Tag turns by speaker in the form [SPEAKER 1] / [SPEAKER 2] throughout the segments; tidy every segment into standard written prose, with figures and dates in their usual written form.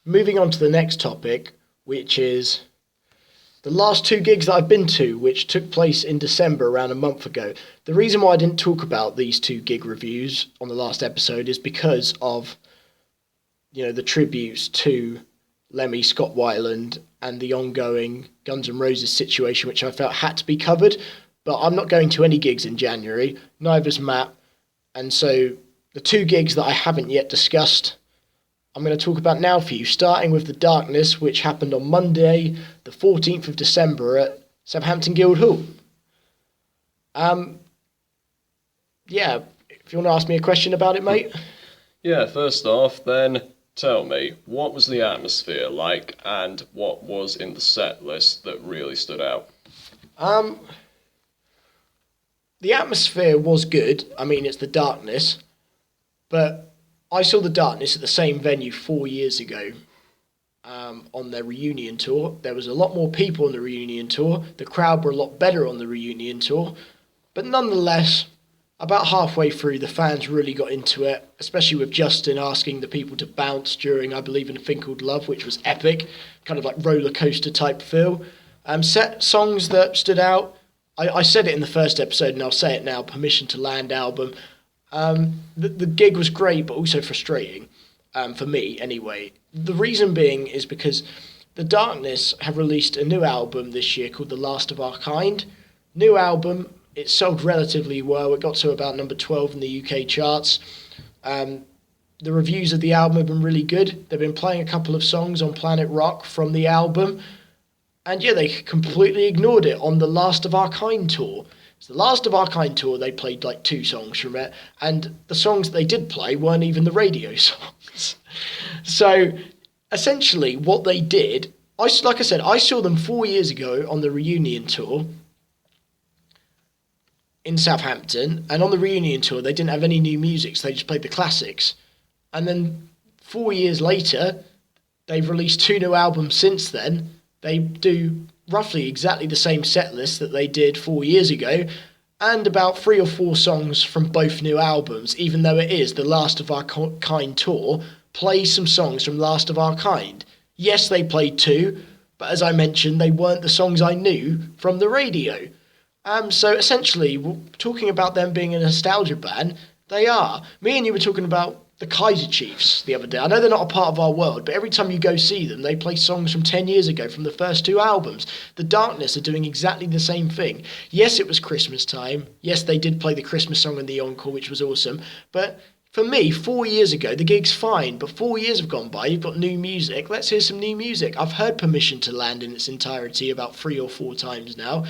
[SPEAKER 1] moving on to the next topic, which is the last two gigs that I've been to, which took place in December around a month ago. The reason why I didn't talk about these two gig reviews on the last episode is because of, the tributes to Lemmy, Scott Weiland, and the ongoing Guns N' Roses situation, which I felt had to be covered. But I'm not going to any gigs in January, neither's Matt. And so the two gigs that I haven't yet discussed, I'm going to talk about now for you, starting with The Darkness, which happened on Monday, the 14th of December at Southampton Guildhall. Yeah, if you want to ask me a question about it, mate.
[SPEAKER 2] Yeah, first off, then tell me, what was the atmosphere like, and what was in the set list that really stood out?
[SPEAKER 1] The atmosphere was good. I mean, it's The Darkness, but I saw The Darkness at the same venue 4 years ago on their reunion tour. There was a lot more people on the reunion tour. The crowd were a lot better on the reunion tour. But nonetheless, about halfway through, the fans really got into it, especially with Justin asking the people to bounce during, I believe, in A Thing Called Love, which was epic, kind of like roller coaster type feel. Set songs that stood out. I said it in the first episode, and I'll say it now, Permission to Land album. The gig was great, but also frustrating, for me anyway. The reason being is because The Darkness have released a new album this year called The Last of Our Kind. New album, it sold relatively well. It got to about number 12 in the UK charts. The reviews of the album have been really good. They've been playing a couple of songs on Planet Rock from the album. And yeah, they completely ignored it on the Last of Our Kind tour. So the Last of Our Kind tour, they played like 2 songs from it, and the songs they did play weren't even the radio songs. So essentially what they did, like I said, I saw them 4 years ago on the reunion tour in Southampton, and on the reunion tour they didn't have any new music, so they just played the classics. And then 4 years later, they've released 2 new albums since then. They do roughly exactly the same set list that they did 4 years ago, and about 3 or 4 songs from both new albums, even though it is the Last of Our Kind tour, play some songs from Last of Our Kind. Yes, they played 2, but as I mentioned, they weren't the songs I knew from the radio. So essentially, talking about them being a nostalgia band, they are. Me and you were talking about the Kaiser Chiefs the other day. I know they're not a part of our world, but every time you go see them, they play songs from 10 years ago from the first 2 albums. The Darkness are doing exactly the same thing. Yes, it was Christmas time. Yes, they did play the Christmas song in the encore, which was awesome. But for me, 4 years ago, the gig's fine. But 4 years have gone by. You've got new music. Let's hear some new music. I've heard Permission to Land in its entirety about 3 or 4 times now.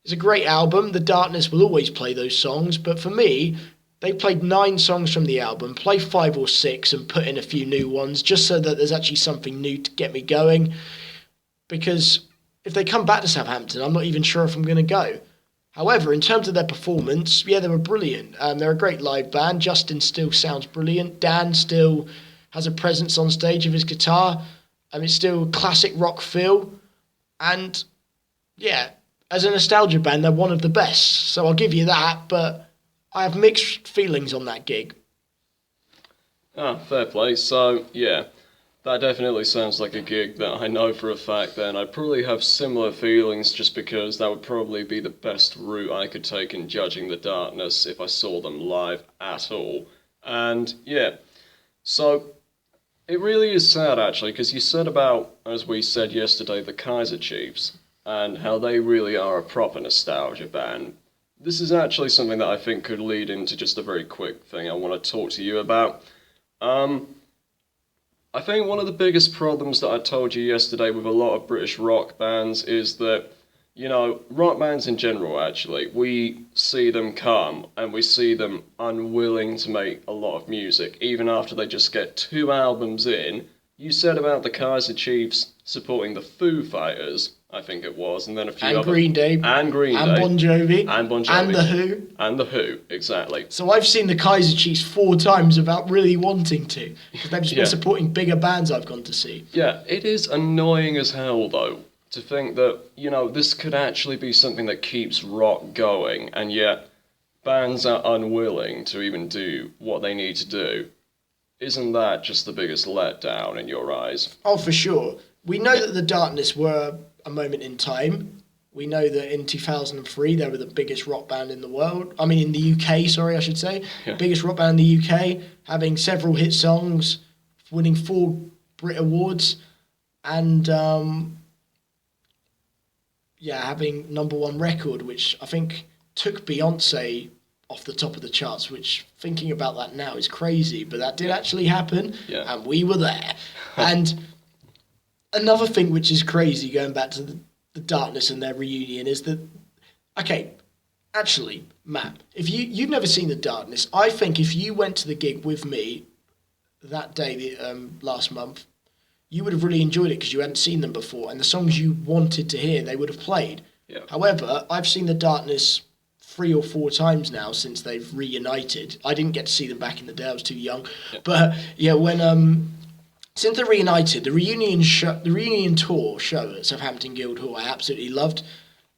[SPEAKER 1] It's a great album. The Darkness will always play those songs. But for me, they played 9 songs from the album, play 5 or 6 and put in a few new ones just so that there's actually something new to get me going. Because if they come back to Southampton, I'm not even sure if I'm going to go. However, in terms of their performance, yeah, they were brilliant. They're a great live band. Justin still sounds brilliant. Dan still has a presence on stage of his guitar. It's still classic rock feel. And yeah, as a nostalgia band, they're one of the best. So I'll give you that, but I have mixed feelings on that gig.
[SPEAKER 2] Fair play. So, yeah, that definitely sounds like a gig that I know for a fact then I'd probably have similar feelings, just because that would probably be the best route I could take in judging The Darkness if I saw them live at all. And, yeah, so it really is sad, actually, because you said about, as we said yesterday, the Kaiser Chiefs, and how they really are a proper nostalgia band. This is actually something that I think could lead into just a very quick thing I want to talk to you about. I think one of the biggest problems that I told you yesterday with a lot of British rock bands is that, rock bands in general, actually, we see them come and we see them unwilling to make a lot of music, even after they just get 2 albums in. You said about the Kaiser Chiefs supporting the Foo Fighters, I think it was, and then a few
[SPEAKER 1] and
[SPEAKER 2] other...
[SPEAKER 1] Green Day.
[SPEAKER 2] And Green Day.
[SPEAKER 1] And Bon Jovi.
[SPEAKER 2] And Bon Jovi.
[SPEAKER 1] And The Who.
[SPEAKER 2] And The Who, exactly.
[SPEAKER 1] So I've seen the Kaiser Chiefs 4 times without really wanting to, because they've just been supporting bigger bands I've gone to see.
[SPEAKER 2] Yeah, it is annoying as hell, though, to think that, this could actually be something that keeps rock going, and yet bands are unwilling to even do what they need to do. isn't that just the biggest letdown in your eyes?
[SPEAKER 1] Oh, for sure. We know that the Darkness were a moment in time. We know that in 2003 they were the biggest rock band in the world. I mean, in the UK, sorry, I should say.
[SPEAKER 2] Yeah.
[SPEAKER 1] Biggest rock band in the UK, having several hit songs, winning 4 Brit Awards, and having #1 record, which I think took Beyonce off the top of the charts, which, thinking about that now, is crazy, but that did actually happen, and we were there. And another thing which is crazy, going back to the Darkness and their reunion, is that, okay, actually, Matt, if you've never seen the Darkness, I think if you went to the gig with me that day last month, you would have really enjoyed it because you hadn't seen them before, and the songs you wanted to hear, they would have played.
[SPEAKER 2] Yeah.
[SPEAKER 1] However, I've seen the Darkness 3 or 4 times now since they've reunited. I didn't get to see them back in the day, I was too young. Yeah. But yeah, when since they're reunited, the reunion tour show at Southampton Guildhall I absolutely loved.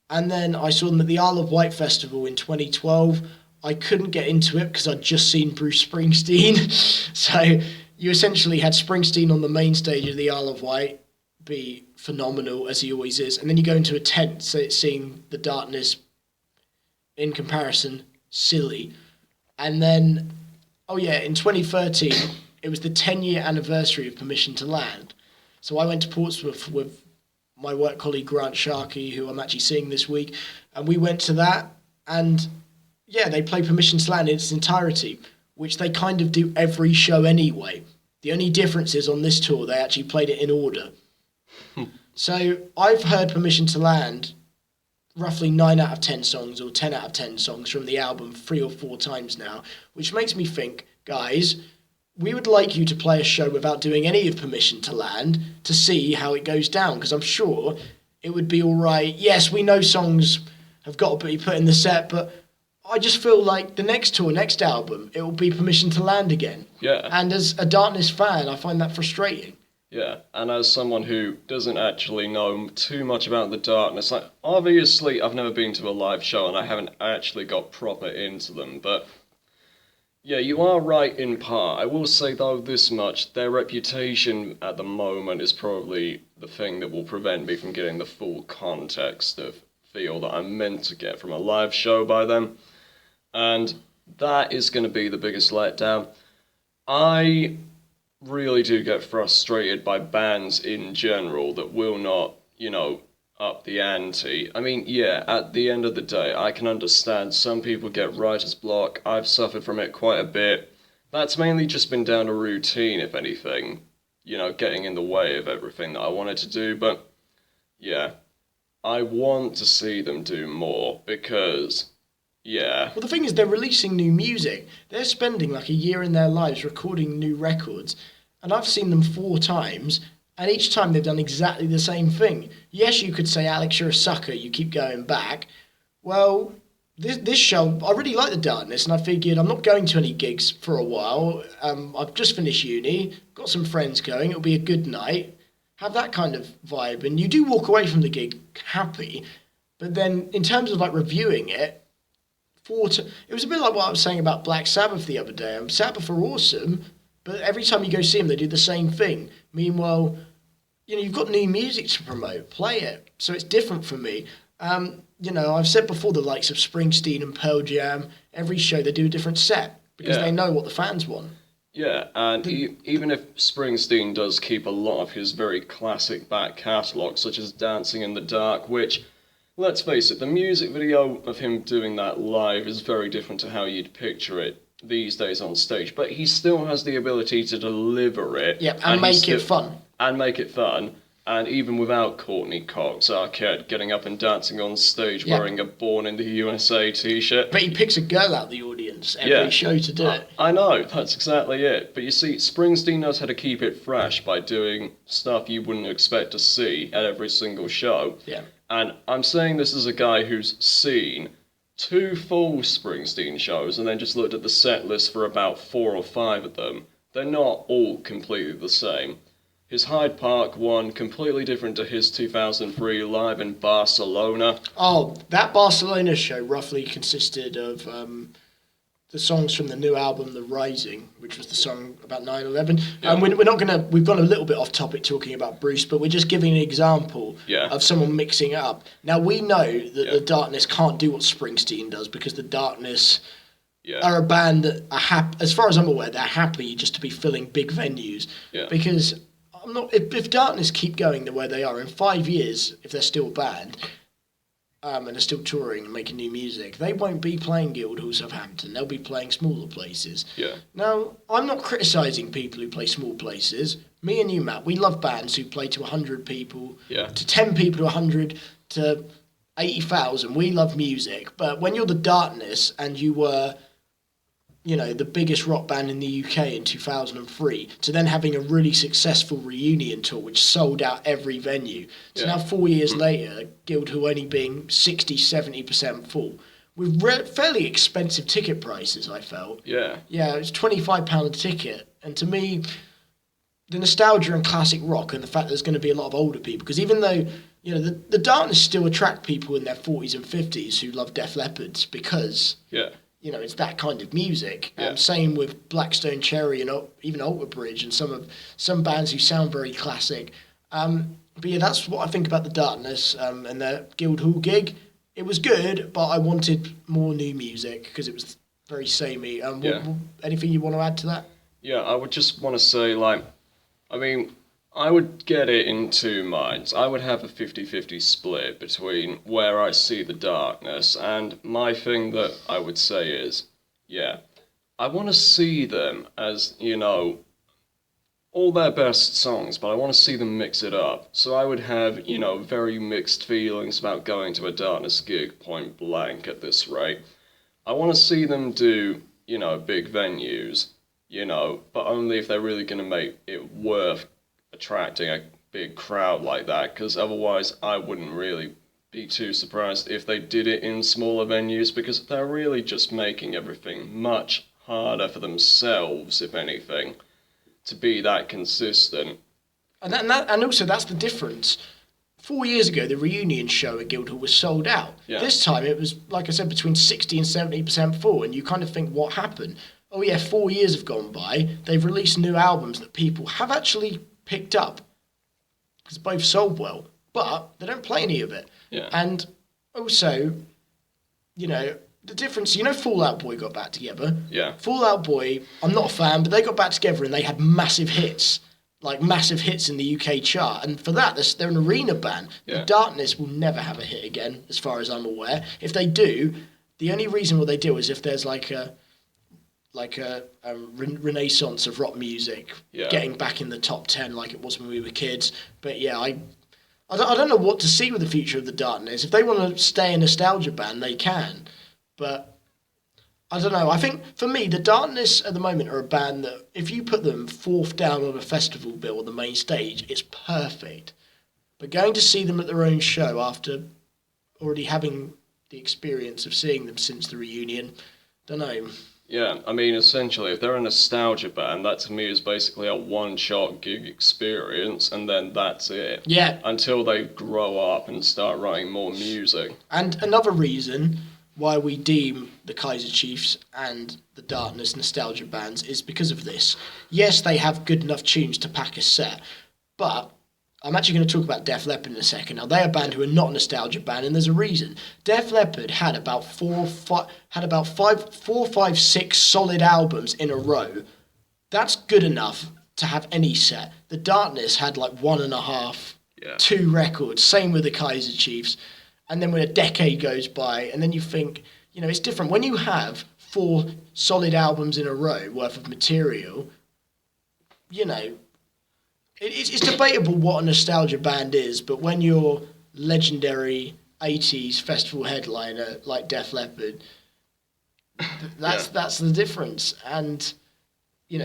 [SPEAKER 1] And then I saw them at the Isle of Wight Festival in 2012. I couldn't get into it because I'd just seen Bruce Springsteen. So you essentially had Springsteen on the main stage of the Isle of Wight be phenomenal, as he always is. And then you go into a tent, so seeing the Darkness, in comparison, silly. And then, in 2013... it was the 10-year anniversary of Permission to Land. So I went to Portsmouth with my work colleague Grant Sharkey, who I'm actually seeing this week, and we went to that, and they play Permission to Land in its entirety, which they kind of do every show anyway. The only difference is on this tour, they actually played it in order. So I've heard Permission to Land roughly 9 out of 10 songs or 10 out of 10 songs from the album 3 or 4 times now, which makes me think, guys, we would like you to play a show without doing any of Permission to Land to see how it goes down, because I'm sure it would be all right. Yes, we know songs have got to be put in the set, but I just feel like the next tour, next album, it will be Permission to Land again.
[SPEAKER 2] Yeah.
[SPEAKER 1] And as a Darkness fan, I find that frustrating.
[SPEAKER 2] Yeah, and as someone who doesn't actually know too much about the Darkness, obviously I've never been to a live show and I haven't actually got proper into them, but yeah, you are right in part. I will say, though, this much. Their reputation at the moment is probably the thing that will prevent me from getting the full context of feel that I'm meant to get from a live show by them. And that is going to be the biggest letdown. I really do get frustrated by bands in general that will not, up the ante. I mean, at the end of the day, I can understand some people get writer's block. I've suffered from it quite a bit. That's mainly just been down to routine, if anything. Getting in the way of everything that I wanted to do. But, I want to see them do more because, Well,
[SPEAKER 1] the thing is, they're releasing new music. They're spending like a year in their lives recording new records. And I've seen them 4 times. And each time they've done exactly the same thing. Yes, you could say, Alex, you're a sucker, you keep going back. Well, this show, I really like the Darkness, and I figured I'm not going to any gigs for a while. I've just finished uni, got some friends going, it'll be a good night. Have that kind of vibe, and you do walk away from the gig happy. But then, in terms of reviewing it, it was a bit like what I was saying about Black Sabbath the other day. Sabbath are awesome, but every time you go see them, they do the same thing. Meanwhile, you've got new music to promote. Play it. So it's different for me. I've said before, the likes of Springsteen and Pearl Jam, every show they do a different set because they know what the fans want.
[SPEAKER 2] Yeah, and even if Springsteen does keep a lot of his very classic back catalogue, such as Dancing in the Dark, which, let's face it, the music video of him doing that live is very different to how you'd picture it these days on stage, but he still has the ability to deliver it.
[SPEAKER 1] Yep, and make it fun.
[SPEAKER 2] And make it fun. And even without Courtney Cox, Arquette getting up and dancing on stage wearing a Born in the USA t-shirt.
[SPEAKER 1] But he picks a girl out of the audience every show to do it.
[SPEAKER 2] I know, that's exactly it. But you see, Springsteen knows how to keep it fresh by doing stuff you wouldn't expect to see at every single show.
[SPEAKER 1] Yeah.
[SPEAKER 2] And I'm saying this as a guy who's seen 2 full Springsteen shows and then just looked at the set list for about 4 or 5 of them. They're not all completely the same. His Hyde Park one, completely different to his 2003 live in Barcelona.
[SPEAKER 1] Oh, that Barcelona show roughly consisted of the songs from the new album, The Rising, which was the song about 9/11.
[SPEAKER 2] Yeah.
[SPEAKER 1] And we're not gonna. We've gone a little bit off topic talking about Bruce, but we're just giving an example of someone mixing it up. Now we know that the Darkness can't do what Springsteen does because the Darkness are a band that are happy. As far as I'm aware, they're happy just to be filling big venues.
[SPEAKER 2] Yeah.
[SPEAKER 1] Because I'm not. If Darkness keep going the way they are in 5 years, if they're still a band. And are still touring and making new music, they won't be playing Guildhall, Southampton. They'll be playing smaller places.
[SPEAKER 2] Yeah.
[SPEAKER 1] Now, I'm not criticising people who play small places. Me and you, Matt, we love bands who play to 100 people, to 10 people to 100, to 80,000. We love music. But when you're the Darkness and you were, the biggest rock band in the UK in 2003, to then having a really successful reunion tour which sold out every venue. So now 4 years later, Guildhall only being 60-70% full. With fairly expensive ticket prices, I felt.
[SPEAKER 2] Yeah.
[SPEAKER 1] Yeah, it's £25 a ticket. And to me, the nostalgia and classic rock and the fact that there's going to be a lot of older people, because even though, the Darkness still attract people in their 40s and 50s who love Def Leppard because... it's that kind of music. Same with Blackstone Cherry and even Alter Bridge and some bands who sound very classic. But that's what I think about the Darkness and their Guildhall gig. It was good, but I wanted more new music because it was very samey. Anything you want to add to that?
[SPEAKER 2] Yeah, I would just want to say, I would get it in two minds. I would have a 50-50 split between where I see the Darkness, and my thing that I would say is, I want to see them as, all their best songs, but I want to see them mix it up. So I would have, very mixed feelings about going to a Darkness gig point blank at this rate. I want to see them do, big venues, but only if they're really going to make it worth attracting a big crowd like that, because otherwise I wouldn't really be too surprised if they did it in smaller venues, because they're really just making everything much harder for themselves, if anything, to be that consistent.
[SPEAKER 1] And also that's the difference. 4 years ago, the reunion show at Guildhall was sold out.
[SPEAKER 2] Yeah.
[SPEAKER 1] This time it was, like I said, between 60 and 70% full, and you kind of think, what happened? 4 years have gone by, they've released new albums that people have actually picked up because both sold well, but they don't play any of it.
[SPEAKER 2] Yeah.
[SPEAKER 1] And also, the difference, Fall Out Boy got back together.
[SPEAKER 2] Yeah.
[SPEAKER 1] Fall Out Boy, I'm not a fan, but they got back together and they had massive hits in the UK chart. And for that, they're an arena band.
[SPEAKER 2] Yeah.
[SPEAKER 1] The Darkness will never have a hit again, as far as I'm aware. If they do, the only reason what they do is if there's like a renaissance of rock music, getting back in the top 10 like it was when we were kids. But I don't know what to see with the future of the Darkness. If they want to stay a nostalgia band, they can. But I don't know. I think for me, the Darkness at the moment are a band that if you put them fourth down on a festival bill on the main stage, it's perfect. But going to see them at their own show after already having the experience of seeing them since the reunion, don't know.
[SPEAKER 2] Yeah, essentially, if they're a nostalgia band, that to me is basically a one-shot gig experience, and then that's it.
[SPEAKER 1] Yeah.
[SPEAKER 2] Until they grow up and start writing more music.
[SPEAKER 1] And another reason why we deem the Kaiser Chiefs and the Darkness nostalgia bands is because of this. Yes, they have good enough tunes to pack a set, but I'm actually going to talk about Def Leppard in a second. Now, they're a band who are not a nostalgia band, and there's a reason. Def Leppard had about 4, 5, 6 solid albums in a row. That's good enough to have any set. The Darkness had like 1.5, 2 records. Same with the Kaiser Chiefs. And then when a decade goes by, and then you think, it's different. When you have 4 solid albums in a row worth of material, it's debatable what a nostalgia band is, but when you're legendary 80s festival headliner like Def Leppard, that's the difference. And,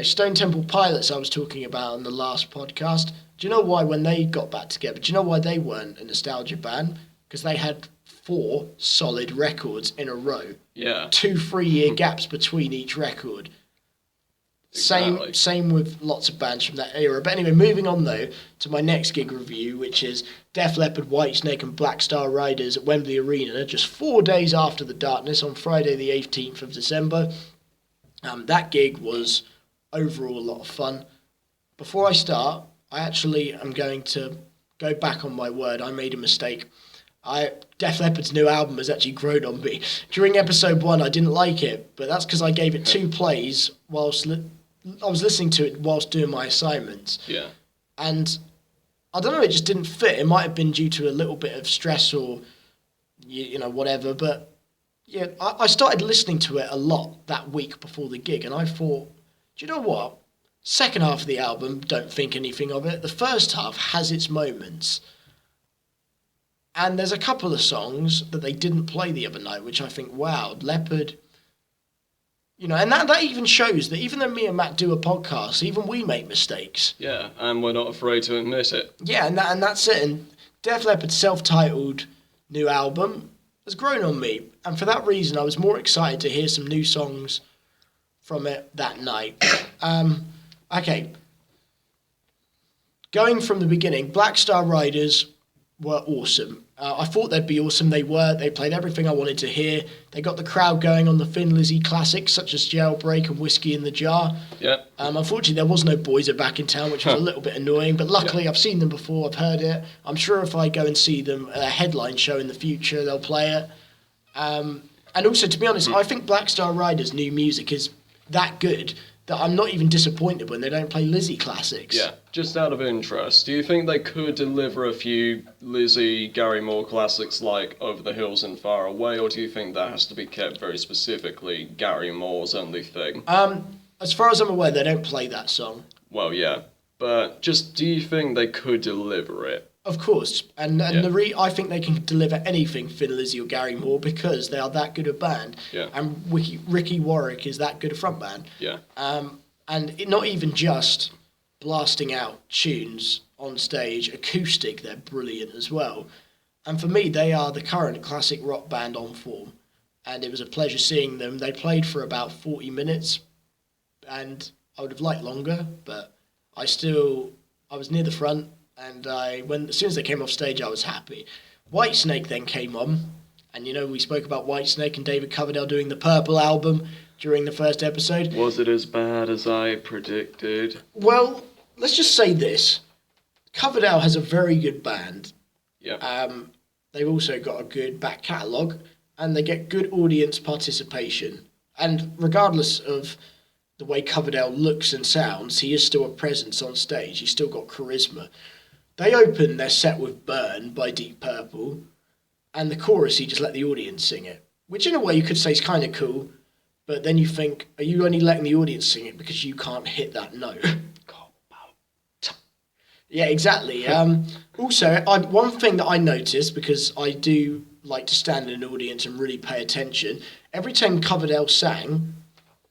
[SPEAKER 1] Stone Temple Pilots I was talking about on the last podcast, do you know why when they got back together, do you know why they weren't a nostalgia band? Because they had 4 solid records in a row.
[SPEAKER 2] Yeah.
[SPEAKER 1] 2 3-year gaps between each record.
[SPEAKER 2] Exactly.
[SPEAKER 1] Same with lots of bands from that era. But anyway, moving on though to my next gig review, which is Def Leppard, Whitesnake and Black Star Riders at Wembley Arena, just 4 days after the Darkness on Friday the 18th of December. That gig was overall a lot of fun. Before I start, I actually am going to go back on my word. I made a mistake. Def Leppard's new album has actually grown on me. During episode 1, I didn't like it, but that's because I gave it 2 plays whilst I was listening to it whilst doing my assignments.
[SPEAKER 2] Yeah.
[SPEAKER 1] And I don't know, it just didn't fit. It might have been due to a little bit of stress or, whatever. But, yeah, I started listening to it a lot that week before the gig. And I thought, do you know what? Second half of the album, don't think anything of it. The first half has its moments. And there's a couple of songs that they didn't play the other night, which I think, wow, Leopard... and that even shows that even though me and Matt do a podcast, even we make mistakes.
[SPEAKER 2] Yeah, and we're not afraid to admit it.
[SPEAKER 1] Yeah, and that's it. And Def Leppard's self-titled new album has grown on me. And for that reason, I was more excited to hear some new songs from it that night. Okay. Going from the beginning, Black Star Riders were awesome. I thought they'd be awesome. They were. They played everything I wanted to hear. They got the crowd going on the Thin Lizzy classics such as Jailbreak and Whiskey in the Jar.
[SPEAKER 2] Yeah.
[SPEAKER 1] Unfortunately, there was no Boys Are Back in Town, which was a little bit annoying. But luckily, I've seen them before. I've heard it. I'm sure if I go and see them at a headline show in the future, they'll play it. And also, to be honest, I think Black Star Riders' new music is that good that I'm not even disappointed when they don't play Lizzy classics.
[SPEAKER 2] Yeah, just out of interest, do you think they could deliver a few Lizzy, Gary Moore classics like Over the Hills and Far Away, or do you think that has to be kept very specifically Gary Moore's only thing?
[SPEAKER 1] As far as I'm aware, they don't play that song.
[SPEAKER 2] Well, yeah, but just do you think they could deliver it?
[SPEAKER 1] Of course, and I think they can deliver anything Thin Lizzy or Gary Moore because they are that good a band.
[SPEAKER 2] Yeah.
[SPEAKER 1] And Ricky Warwick is that good a front band.
[SPEAKER 2] Yeah.
[SPEAKER 1] Not even just blasting out tunes on stage, acoustic, they're brilliant as well. And for me, they are the current classic rock band on form. And it was a pleasure seeing them. They played for about 40 minutes, and I would have liked longer, but I was near the front. And as soon as they came off stage, I was happy. Whitesnake then came on, and we spoke about Whitesnake and David Coverdale doing the Purple album during the first episode.
[SPEAKER 2] Was it as bad as I predicted?
[SPEAKER 1] Well, let's just say this: Coverdale has a very good band.
[SPEAKER 2] Yeah.
[SPEAKER 1] They've also got a good back catalogue, and they get good audience participation. And regardless of the way Coverdale looks and sounds, he is still a presence on stage. He's still got charisma. They open their set with Burn by Deep Purple, and the chorus, he just let the audience sing it, which in a way you could say is kind of cool, but then you think, are you only letting the audience sing it because you can't hit that note? Yeah, exactly. Also, one thing that I noticed, because I do like to stand in an audience and really pay attention, every time Coverdale sang,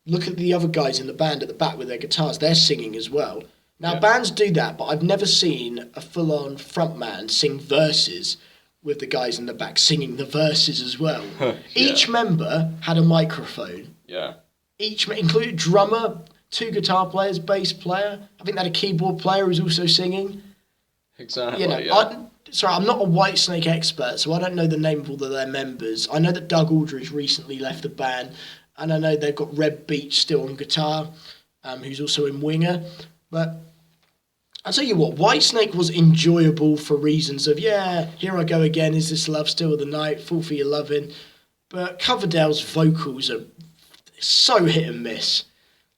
[SPEAKER 1] look at the other guys in the band at the back with their guitars, they're singing as well. Now, bands do that, but I've never seen a full-on frontman sing verses with the guys in the back singing the verses as well. Each member had a microphone.
[SPEAKER 2] Yeah.
[SPEAKER 1] Including drummer, 2 guitar players, bass player. I think they had a keyboard player who was also singing.
[SPEAKER 2] Exactly,
[SPEAKER 1] I'm not a Whitesnake expert, so I don't know the name of all of their members. I know that Doug Aldridge recently left the band, and I know they've got Red Beach still on guitar, who's also in Winger. But I'll tell you what, Whitesnake was enjoyable for reasons of, here I go again, is this love still the night, fall for your loving. But Coverdale's vocals are so hit and miss.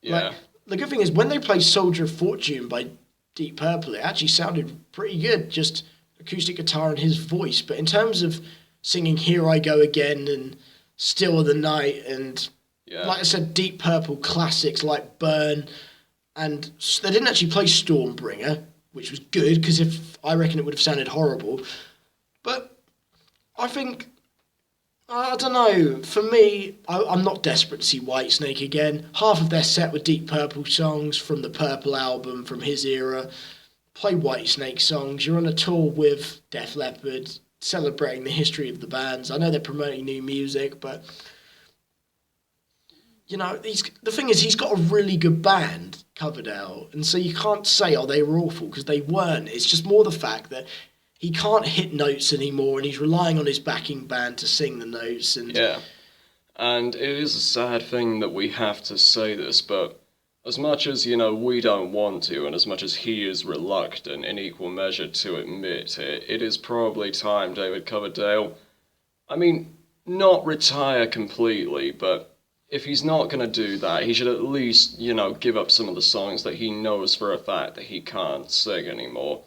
[SPEAKER 2] Yeah.
[SPEAKER 1] The good thing is, when they play Soldier of Fortune by Deep Purple, it actually sounded pretty good, just acoustic guitar and his voice. But in terms of singing Here I Go Again and Still of the Night and, like I said, Deep Purple classics like Burn, and they didn't actually play Stormbringer, which was good, because I reckon it would have sounded horrible. But I think, I don't know, for me, I'm not desperate to see Whitesnake again. Half of their set were Deep Purple songs from the Purple album, from his era. Play Whitesnake songs. You're on a tour with Def Leppard, celebrating the history of the bands. I know they're promoting new music, but the thing is, he's got a really good band, Coverdale, and so you can't say, they were awful, because they weren't. It's just more the fact that he can't hit notes anymore, and he's relying on his backing band to sing the notes. And
[SPEAKER 2] And it is a sad thing that we have to say this, but as much as, we don't want to, and as much as he is reluctant in equal measure to admit it, it is probably time David Coverdale, not retire completely, but if he's not going to do that, he should at least, give up some of the songs that he knows for a fact that he can't sing anymore.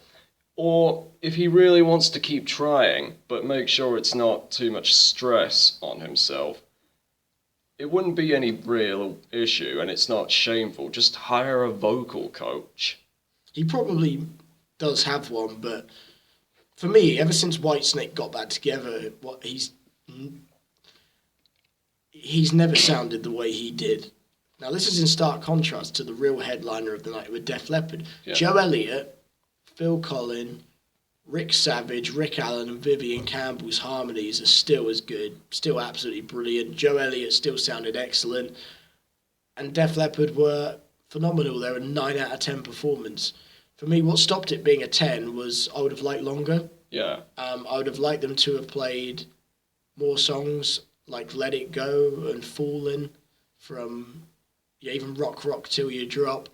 [SPEAKER 2] Or if he really wants to keep trying, but make sure it's not too much stress on himself, it wouldn't be any real issue, and it's not shameful. Just hire a vocal coach.
[SPEAKER 1] He probably does have one, but for me, ever since Whitesnake got back together, he's never sounded the way he did. Now, this is in stark contrast to the real headliner of the night with Def Leppard. Yeah. Joe Elliott, Phil Collins, Rick Savage, Rick Allen, and Vivian Campbell's harmonies are still as good, still absolutely brilliant. Joe Elliott still sounded excellent. And Def Leppard were phenomenal. They were a 9 out of 10 performance. For me, what stopped it being a 10 was I would have liked longer.
[SPEAKER 2] Yeah.
[SPEAKER 1] I would have liked them to have played more songs like Let It Go and Fallin' from, even Rock Till You Drop.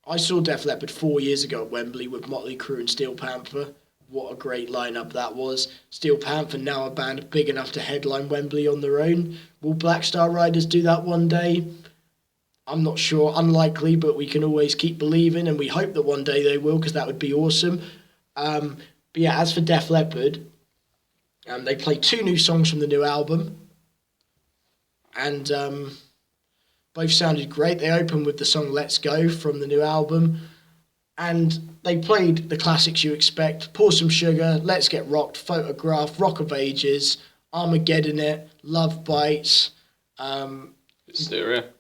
[SPEAKER 1] I saw Def Leppard 4 years ago at Wembley with Motley Crue and Steel Panther. What a great lineup that was. Steel Panther, now a band big enough to headline Wembley on their own. Will Black Star Riders do that one day? I'm not sure. Unlikely, but we can always keep believing, and we hope that one day they will, because that would be awesome. But yeah, as for Def Leppard, they played 2 new songs from the new album, and both sounded great. They opened with the song Let's Go from the new album, and they played the classics you expect: Pour Some Sugar, Let's Get Rocked, Photograph, Rock of Ages, Armageddon It, Love Bites.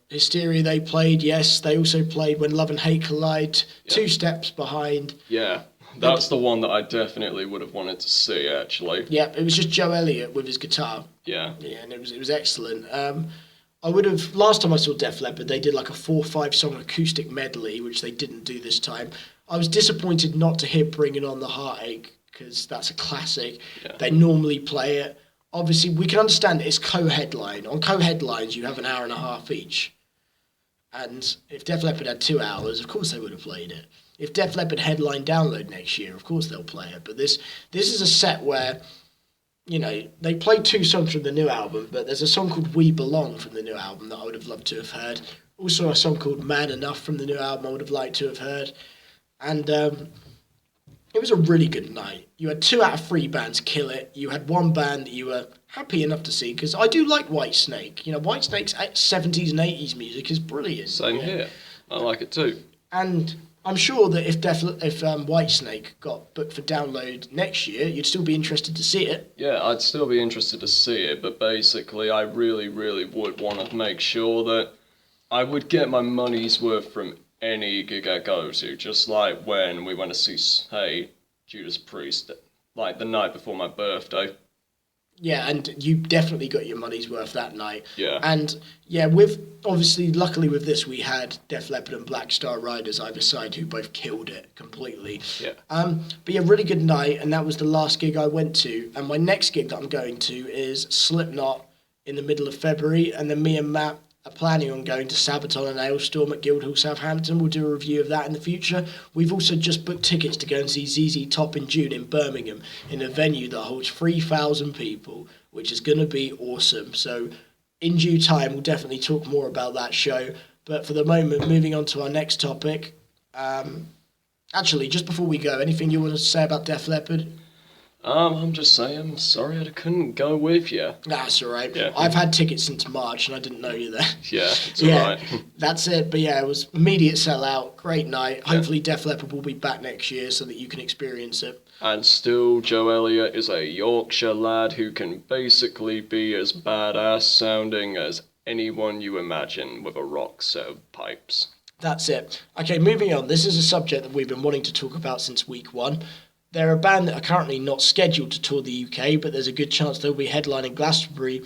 [SPEAKER 1] Hysteria they played, yes. They also played When Love and Hate Collide, yeah. 2 Steps Behind.
[SPEAKER 2] Yeah, that's the one that I definitely would have wanted to see, actually.
[SPEAKER 1] Yeah, it was just Joe Elliott with his guitar.
[SPEAKER 2] Yeah.
[SPEAKER 1] Yeah, and it was excellent. I would have, last time I saw Def Leppard, they did like a 4 or 5 song acoustic medley, which they didn't do this time. I was disappointed not to hear Bringing On the Heartache, because that's a classic. Yeah. They normally play it. Obviously, we can understand it's co-headline. On co-headlines, you have an hour and a half each. And if Def Leppard had 2 hours, of course they would have played it. If Def Leppard headline Download next year, of course they'll play it. But this is a set where, they played 2 songs from the new album, but there's a song called We Belong from the new album that I would have loved to have heard. Also a song called Man Enough from the new album I would have liked to have heard. And it was a really good night. You had 2 out of 3 bands kill it. You had 1 band that you were happy enough to see, because I do like Whitesnake. Whitesnake's 70s and 80s music is brilliant.
[SPEAKER 2] Same here. I like it too.
[SPEAKER 1] And I'm sure that if Whitesnake got booked for Download next year, you'd still be interested to see it.
[SPEAKER 2] Yeah, I'd still be interested to see it, but basically I really, really would want to make sure that I would get my money's worth from any gig I go to, just like when we went to see, Judas Priest, like the night before my birthday.
[SPEAKER 1] Yeah, and you definitely got your money's worth that night.
[SPEAKER 2] Yeah.
[SPEAKER 1] And yeah, luckily with this, we had Def Leppard and Black Star Riders either side who both killed it completely.
[SPEAKER 2] Yeah.
[SPEAKER 1] But yeah, really good night, and that was the last gig I went to. And my next gig that I'm going to is Slipknot in the middle of February, and then me and Matt are planning on going to Sabaton and Hailstorm at Guildhall, Southampton. We'll do a review of that in the future. We've also just booked tickets to go and see ZZ Top in June in Birmingham in a venue that holds 3,000 people, which is going to be awesome. So in due time, we'll definitely talk more about that show. But for the moment, moving on to our next topic. Actually, just before we go, anything you want to say about Def Leppard?
[SPEAKER 2] I'm just saying, sorry I couldn't go with you.
[SPEAKER 1] That's all right.
[SPEAKER 2] Yeah.
[SPEAKER 1] I've had tickets since March and I didn't know you there.
[SPEAKER 2] Yeah, it's all right.
[SPEAKER 1] That's it. But yeah, it was immediate sellout. Great night. Hopefully Def Leppard will be back next year so that you can experience it.
[SPEAKER 2] And still, Joe Elliott is a Yorkshire lad who can basically be as badass sounding as anyone you imagine with a rock set of pipes. That's
[SPEAKER 1] it. Okay, moving on. This is a subject that we've been wanting to talk about since week 1. They're a band that are currently not scheduled to tour the UK, but there's a good chance they'll be headlining Glastonbury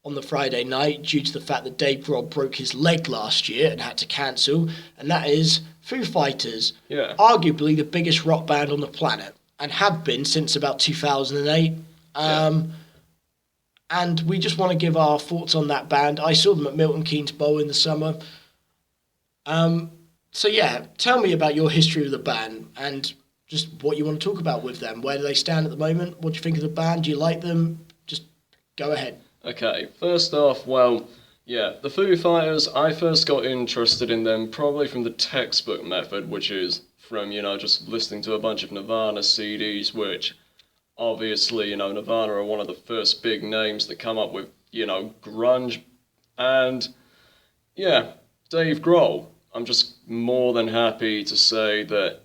[SPEAKER 1] on the Friday night due to the fact that Dave Grohl broke his leg last year and had to cancel, and that is Foo Fighters.
[SPEAKER 2] Yeah.
[SPEAKER 1] Arguably the biggest rock band on the planet, and have been since about 2008. and we just want to give our thoughts on that band. I saw them at Milton Keynes Bowl in the summer. So yeah, tell me about your history of the band and just what you want to talk about with them. Where do they stand at the moment? What do you think of the band? Do you like them? Just go ahead.
[SPEAKER 2] Okay, first off, well, yeah, the Foo Fighters, I first got interested in them probably from the textbook method, which is from, just listening to a bunch of Nirvana CDs, which obviously, Nirvana are one of the first big names that come up with, grunge. And yeah, Dave Grohl, I'm just more than happy to say that,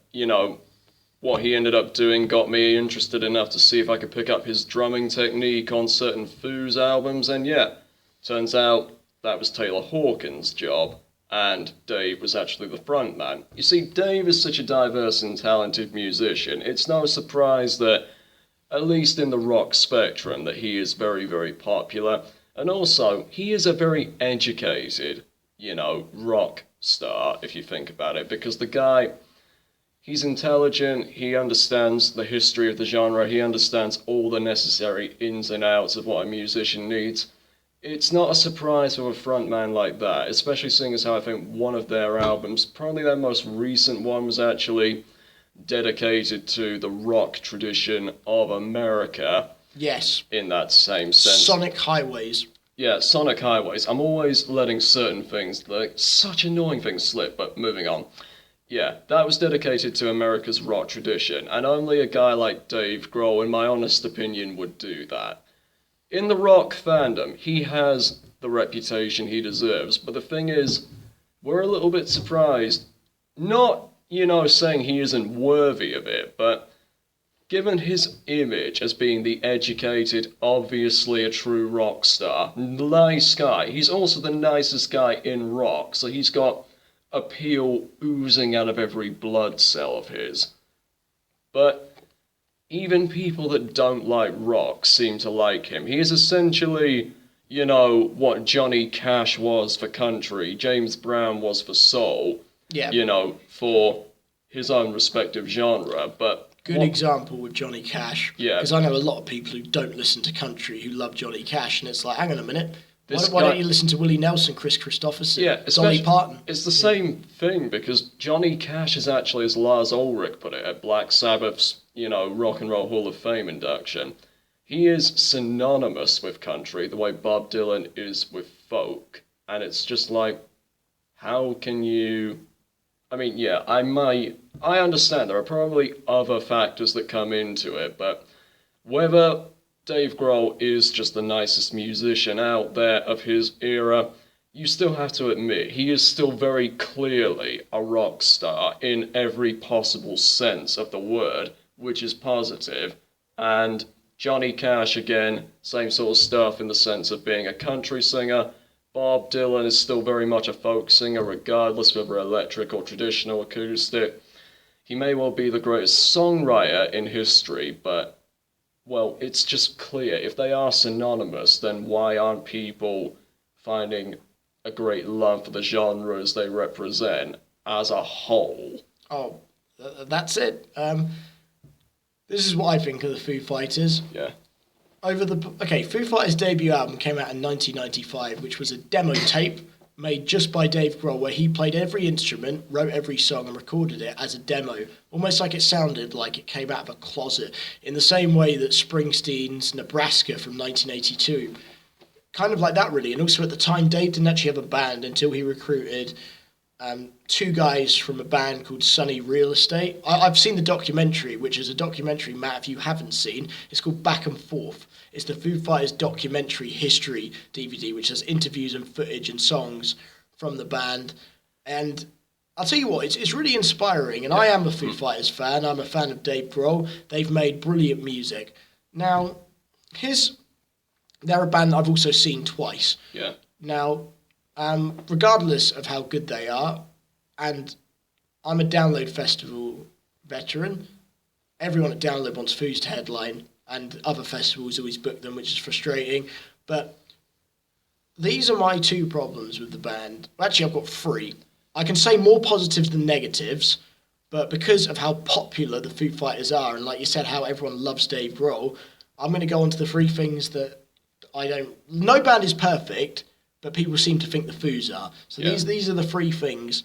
[SPEAKER 2] what he ended up doing got me interested enough to see if I could pick up his drumming technique on certain Foos albums, and yeah, turns out that was Taylor Hawkins' job, and Dave was actually the front man. You see, Dave is such a diverse and talented musician, it's no surprise that, at least in the rock spectrum, that he is very, very popular, and also, he is a very educated, rock star, if you think about it, because the guy... He's intelligent, he understands the history of the genre, he understands all the necessary ins and outs of what a musician needs. It's not a surprise for a frontman like that, especially seeing as how I think one of their albums, probably their most recent one, was actually dedicated to the rock tradition of America.
[SPEAKER 1] Yes.
[SPEAKER 2] In that same sense.
[SPEAKER 1] Sonic Highways.
[SPEAKER 2] Yeah, Sonic Highways. I'm always letting certain things, like such annoying things, slip, but moving on. Yeah, that was dedicated to America's rock tradition, and only a guy like Dave Grohl, in my honest opinion, would do that. In the rock fandom, he has the reputation he deserves, but the thing is, we're a little bit surprised. Not, saying he isn't worthy of it, but given his image as being the educated, obviously a true rock star, nice guy, he's also the nicest guy in rock, so he's got appeal oozing out of every blood cell of his. But even people that don't like rock seem to like him. He is essentially, what Johnny Cash was for country, James Brown was for soul, for his own respective genre. But
[SPEAKER 1] good example with Johnny Cash.
[SPEAKER 2] Yeah.
[SPEAKER 1] Because I know a lot of people who don't listen to country who love Johnny Cash, and it's like, hang on a minute. Why don't you listen to Willie Nelson, Chris Christopherson, Dolly Parton?
[SPEAKER 2] It's the same thing, because Johnny Cash is actually, as Lars Ulrich put it, at Black Sabbath's, Rock and Roll Hall of Fame induction, he is synonymous with country the way Bob Dylan is with folk. And it's just like, how can you... I mean, yeah, I understand there are probably other factors that come into it, but whether Dave Grohl is just the nicest musician out there of his era, you still have to admit he is still very clearly a rock star in every possible sense of the word, which is positive. And Johnny Cash, again, same sort of stuff in the sense of being a country singer. Bob Dylan is still very much a folk singer, regardless whether electric or traditional acoustic. He may well be the greatest songwriter in history, but well, it's just clear. If they are synonymous, then why aren't people finding a great love for the genres they represent as a whole?
[SPEAKER 1] Oh, that's it. This is what I think of the Foo Fighters.
[SPEAKER 2] Yeah.
[SPEAKER 1] Foo Fighters' debut album came out in 1995, which was a demo tape made just by Dave Grohl, where he played every instrument, wrote every song, and recorded it as a demo, almost like it sounded like it came out of a closet, in the same way that Springsteen's Nebraska from 1982, kind of like that, really. And also at the time, Dave didn't actually have a band until he recruited two guys from a band called Sunny Real Estate. I've seen the documentary, which is a documentary, Matt, if you haven't seen. It's called Back and Forth. It's the Foo Fighters documentary history DVD, which has interviews and footage and songs from the band. And I'll tell you what, it's really inspiring. And I am a Foo Fighters fan. I'm a fan of Dave Grohl. They've made brilliant music. Now, they're a band that I've also seen twice.
[SPEAKER 2] Yeah.
[SPEAKER 1] Now, regardless of how good they are, and I'm a Download Festival veteran, everyone at Download wants Foos to headline, and other festivals always book them, which is frustrating. But these are my two problems with the band. Actually, I've got three. I can say more positives than negatives, but because of how popular the Foo Fighters are, and like you said, how everyone loves Dave Grohl, I'm going to go on to the three things that No band is perfect, but people seem to think the Foos are. So
[SPEAKER 2] Yeah.
[SPEAKER 1] these are the three things.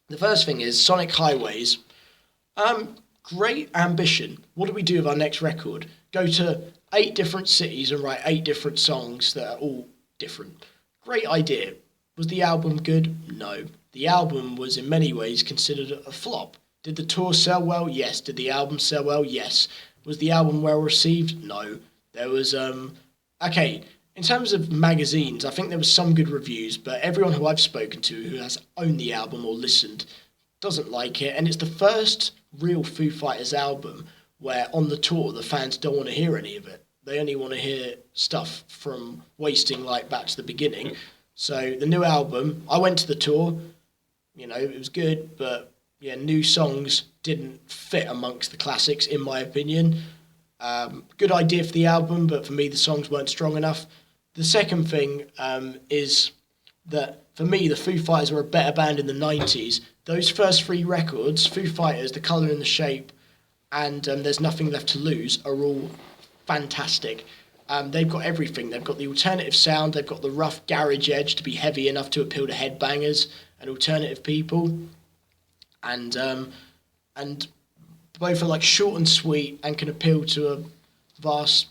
[SPEAKER 1] The first thing is Sonic Highways. Great ambition. What do we do with our next record? Go to 8 different cities and write 8 different songs that are all different. Great idea. Was the album good? No. The album was in many ways considered a flop. Did the tour sell well? Yes. Did the album sell well? Yes. Was the album well received? No. There was, okay, in terms of magazines, I think there was some good reviews, but everyone who I've spoken to who has owned the album or listened doesn't like it. And it's the first real Foo Fighters album where on the tour the fans don't want to hear any of it. They only want to hear stuff from Wasting Light back to the beginning. So the new album, I went to the tour, it was good, but yeah, new songs didn't fit amongst the classics, in my opinion. Good idea for the album, but for me, the songs weren't strong enough. The second thing is that, for me, the Foo Fighters were a better band in the 90s. Those first 3 records, Foo Fighters, The Colour and the Shape, and There's Nothing Left to Lose, are all fantastic. They've got everything. They've got the alternative sound, they've got the rough garage edge to be heavy enough to appeal to headbangers and alternative people. And both are like short and sweet and can appeal to a vast,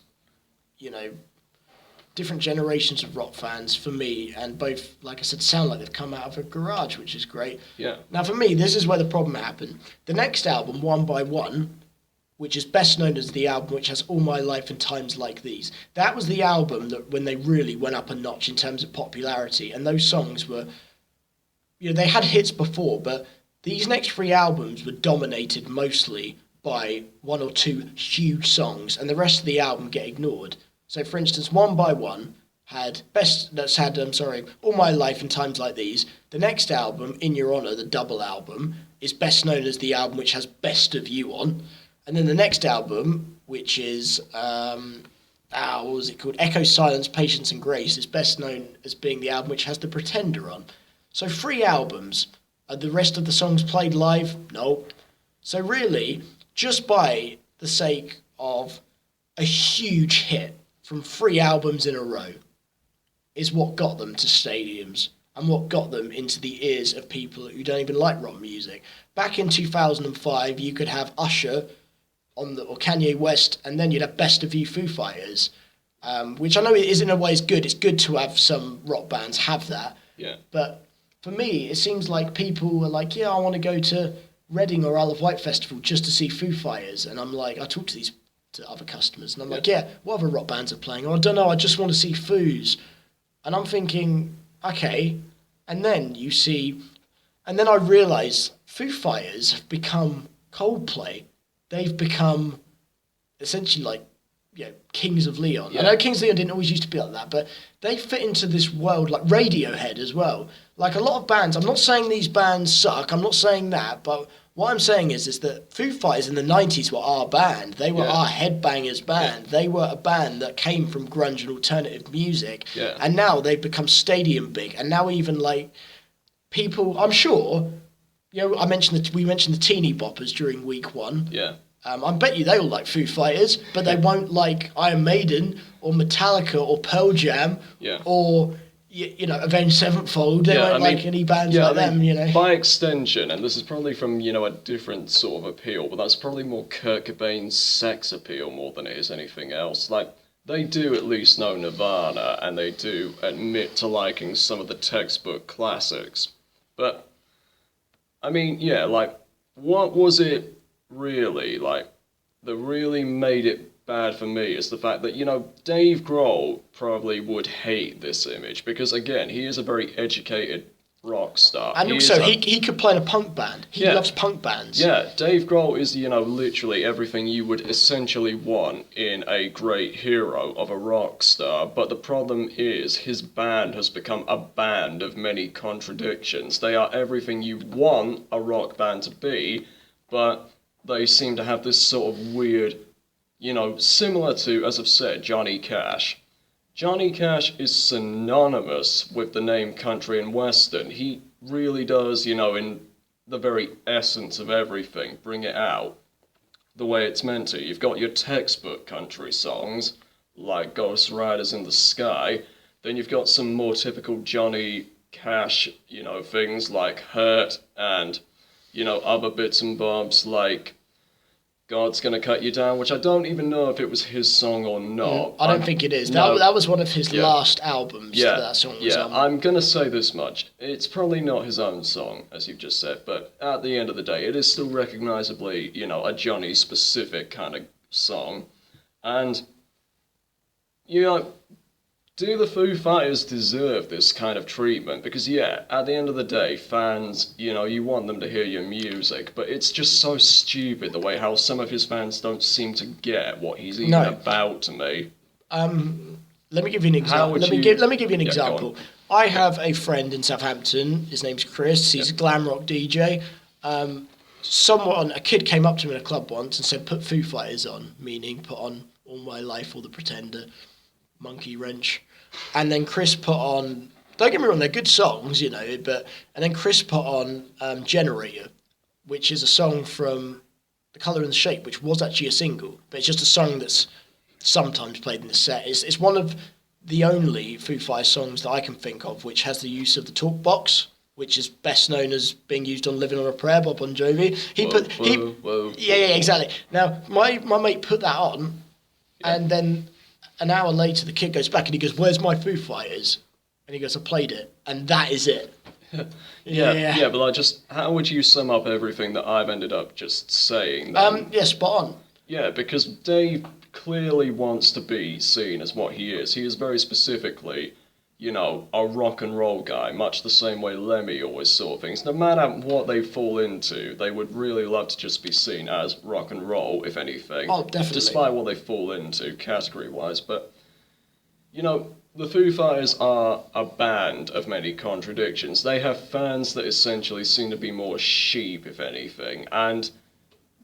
[SPEAKER 1] different generations of rock fans for me. And both, like I said, sound like they've come out of a garage, which is great.
[SPEAKER 2] Yeah.
[SPEAKER 1] Now for me, this is where the problem happened. The next album, One by One, which is best known as the album which has All My Life and Times Like These. That was the album that when they really went up a notch in terms of popularity. And those songs were, they had hits before, but these next 3 albums were dominated mostly by 1 or 2 huge songs, and the rest of the album get ignored. So, for instance, One by One had All My Life and Times Like These. The next album, In Your Honour, the double album, is best known as the album which has Best of You on. And then the next album, which is, what was it called? Echo, Silence, Patience and Grace, is best known as being the album which has The Pretender on. So 3 albums. Are the rest of the songs played live? No. So really, just by the sake of a huge hit from 3 albums in a row is what got them to stadiums and what got them into the ears of people who don't even like rock music. Back in 2005, you could have Usher or Kanye West, and then you'd have Best of You Foo Fighters, which I know it is in a way is good. It's good to have some rock bands have that.
[SPEAKER 2] Yeah.
[SPEAKER 1] But for me, it seems like people are like, I want to go to Reading or Isle of Wight Festival just to see Foo Fighters. And I'm like, I talk to other customers, and I'm like, what other rock bands are playing? Or I don't know, I just want to see Foos. And I'm thinking, okay. And then I realise Foo Fighters have become Coldplay. They've become essentially like, Kings of Leon. Yeah. I know Kings of Leon didn't always used to be like that, but they fit into this world like Radiohead as well. Like a lot of bands, I'm not saying these bands suck, I'm not saying that, but what I'm saying is that Foo Fighters in the 90s were our band. They were our headbangers band. They were a band that came from grunge and alternative music.
[SPEAKER 2] Yeah.
[SPEAKER 1] And now they've become stadium big. And now even like people, I'm sure, we mentioned the teeny boppers during week 1.
[SPEAKER 2] Yeah.
[SPEAKER 1] I bet you they all like Foo Fighters, but they won't like Iron Maiden or Metallica or Pearl Jam or Avenged Sevenfold. They won't like any bands like them.
[SPEAKER 2] By extension, and this is probably from a different sort of appeal, but that's probably more Kurt Cobain's sex appeal more than it is anything else. Like they do at least know Nirvana, and they do admit to liking some of the textbook classics. But I mean, what was it? Really, that really made it bad for me is the fact that, Dave Grohl probably would hate this image because, again, he is a very educated rock star.
[SPEAKER 1] And he could play in a punk band. He loves punk bands.
[SPEAKER 2] Yeah, Dave Grohl is, literally everything you would essentially want in a great hero of a rock star. But the problem is his band has become a band of many contradictions. They are everything you want a rock band to be, but they seem to have this sort of weird, similar to, as I've said, Johnny Cash. Johnny Cash is synonymous with the name country and western. He really does, in the very essence of everything, bring it out the way it's meant to. You've got your textbook country songs, like Ghost Riders in the Sky. Then you've got some more typical Johnny Cash, things like Hurt and, other bits and bobs like God's Gonna Cut You Down, which I don't even know if it was his song or not.
[SPEAKER 1] I don't think it is.
[SPEAKER 2] No.
[SPEAKER 1] That was one of his last albums that song was on.
[SPEAKER 2] I'm going to say this much. It's probably not his own song, as you've just said, but at the end of the day, it is still recognisably, a Johnny-specific kind of song. And, do the Foo Fighters deserve this kind of treatment? Because, at the end of the day, fans, you want them to hear your music, but it's just so stupid the way how some of his fans don't seem to get what he's even about to me.
[SPEAKER 1] Let me give you an example. Let me give you an example. I have a friend in Southampton. His name's Chris. He's a glam rock DJ. A kid came up to me in a club once and said, "Put Foo Fighters on," meaning put on All My Life or The Pretender, Monkey Wrench. And then Chris put on, don't get me wrong, they're good songs, and then Chris put on Generator, which is a song from The Colour and the Shape, which was actually a single, but it's just a song that's sometimes played in the set. It's one of the only Foo Fighters songs that I can think of which has the use of the talk box, which is best known as being used on Living on a Prayer by Bon Jovi. Yeah, exactly. Now, my mate put that on, and then an hour later, the kid goes back and he goes, "Where's my Foo Fighters?" And he goes, "I played it." And that is it.
[SPEAKER 2] Yeah, but how would you sum up everything that I've ended up just saying?
[SPEAKER 1] Spot on.
[SPEAKER 2] Yeah, because Dave clearly wants to be seen as what he is. He is very specifically, a rock and roll guy, much the same way Lemmy always saw things. No matter what they fall into, they would really love to just be seen as rock and roll, if anything.
[SPEAKER 1] Oh, definitely.
[SPEAKER 2] Despite what they fall into, category-wise. But, the Foo Fighters are a band of many contradictions. They have fans that essentially seem to be more sheep, if anything. And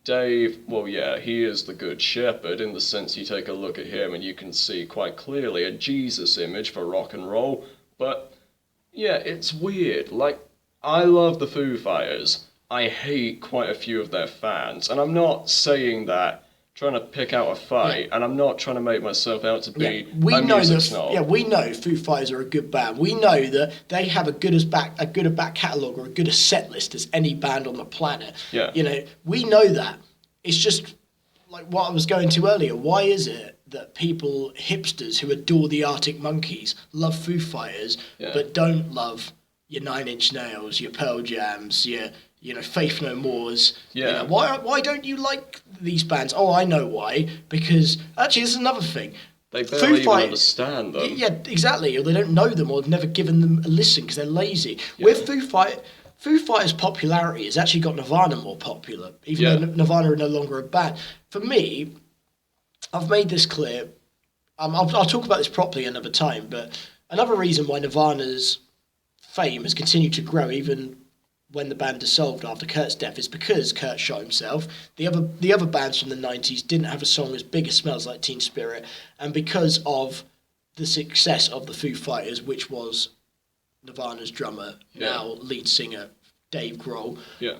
[SPEAKER 2] Dave, he is the good shepherd in the sense you take a look at him and you can see quite clearly a Jesus image for rock and roll. But, it's weird. Like, I love the Foo Fighters. I hate quite a few of their fans. And I'm not saying that trying to pick out a fight, and I'm not trying to make myself out to be a music snob.
[SPEAKER 1] Yeah, we know Foo Fighters are a good band. We know that they have a good a back catalogue or a good a set list as any band on the planet.
[SPEAKER 2] Yeah.
[SPEAKER 1] We know that. It's just like what I was going to earlier. Why is it that people, hipsters who adore the Arctic Monkeys, love Foo Fighters, but don't love your Nine Inch Nails, your Pearl Jams, your Faith No More's?
[SPEAKER 2] Yeah.
[SPEAKER 1] Why don't you like these bands? Oh, I know why. Because actually, this is another thing.
[SPEAKER 2] They barely even understand them.
[SPEAKER 1] Yeah, exactly. Or they don't know them, or have never given them a listen because they're lazy. Yeah. With Foo Fighters' popularity has actually got Nirvana more popular, even though Nirvana are no longer a band. For me, I've made this clear. I'll talk about this properly another time, but another reason why Nirvana's fame has continued to grow even when the band dissolved after Kurt's death is because Kurt shot himself. The other bands from the 90s didn't have a song as big as Smells Like Teen Spirit, and because of the success of the Foo Fighters, which was Nirvana's drummer, now lead singer Dave Grohl.
[SPEAKER 2] Yeah.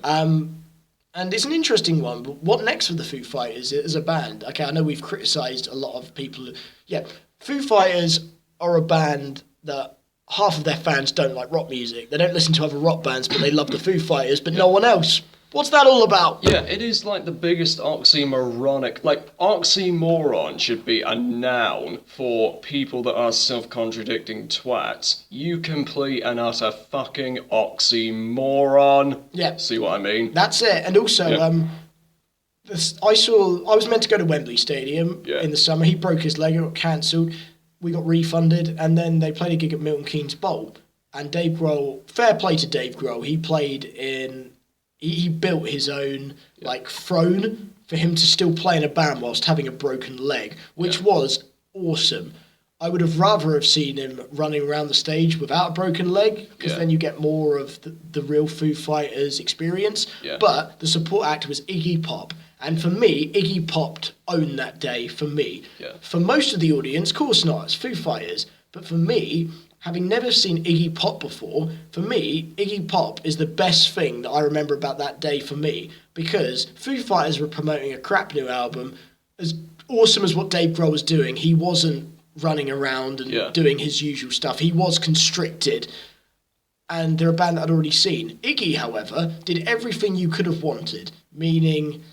[SPEAKER 1] And it's an interesting one, but what next for the Foo Fighters as a band? Okay, I know we've criticised a lot of people. Yeah, Foo Fighters are a band that half of their fans don't like rock music. They don't listen to other rock bands, but they love the Foo Fighters, but no one else. What's that all about?
[SPEAKER 2] Yeah, it is like the biggest oxymoronic... Like, oxymoron should be a noun for people that are self-contradicting twats. You complete and utter fucking oxymoron.
[SPEAKER 1] Yeah.
[SPEAKER 2] See what I mean?
[SPEAKER 1] That's it. And also, I was meant to go to Wembley Stadium in the summer. He broke his leg, it got cancelled. We got refunded, and then they played a gig at Milton Keynes Bowl. And Dave Grohl, fair play to Dave Grohl, he played in... He built his own, throne for him to still play in a band whilst having a broken leg, which was awesome. I would have rather have seen him running around the stage without a broken leg, because then you get more of the real Foo Fighters experience.
[SPEAKER 2] Yeah.
[SPEAKER 1] But the support act was Iggy Pop. And for me, Iggy Pop owned that day for me.
[SPEAKER 2] Yeah.
[SPEAKER 1] For most of the audience, of course not, it's Foo Fighters. But for me, having never seen Iggy Pop before, for me, Iggy Pop is the best thing that I remember about that day for me, because Foo Fighters were promoting a crap new album. as awesome as what Dave Grohl was doing, he wasn't running around and doing his usual stuff. He was constricted, and they're a band that I'd already seen. Iggy, however, did everything you could have wanted, meaning...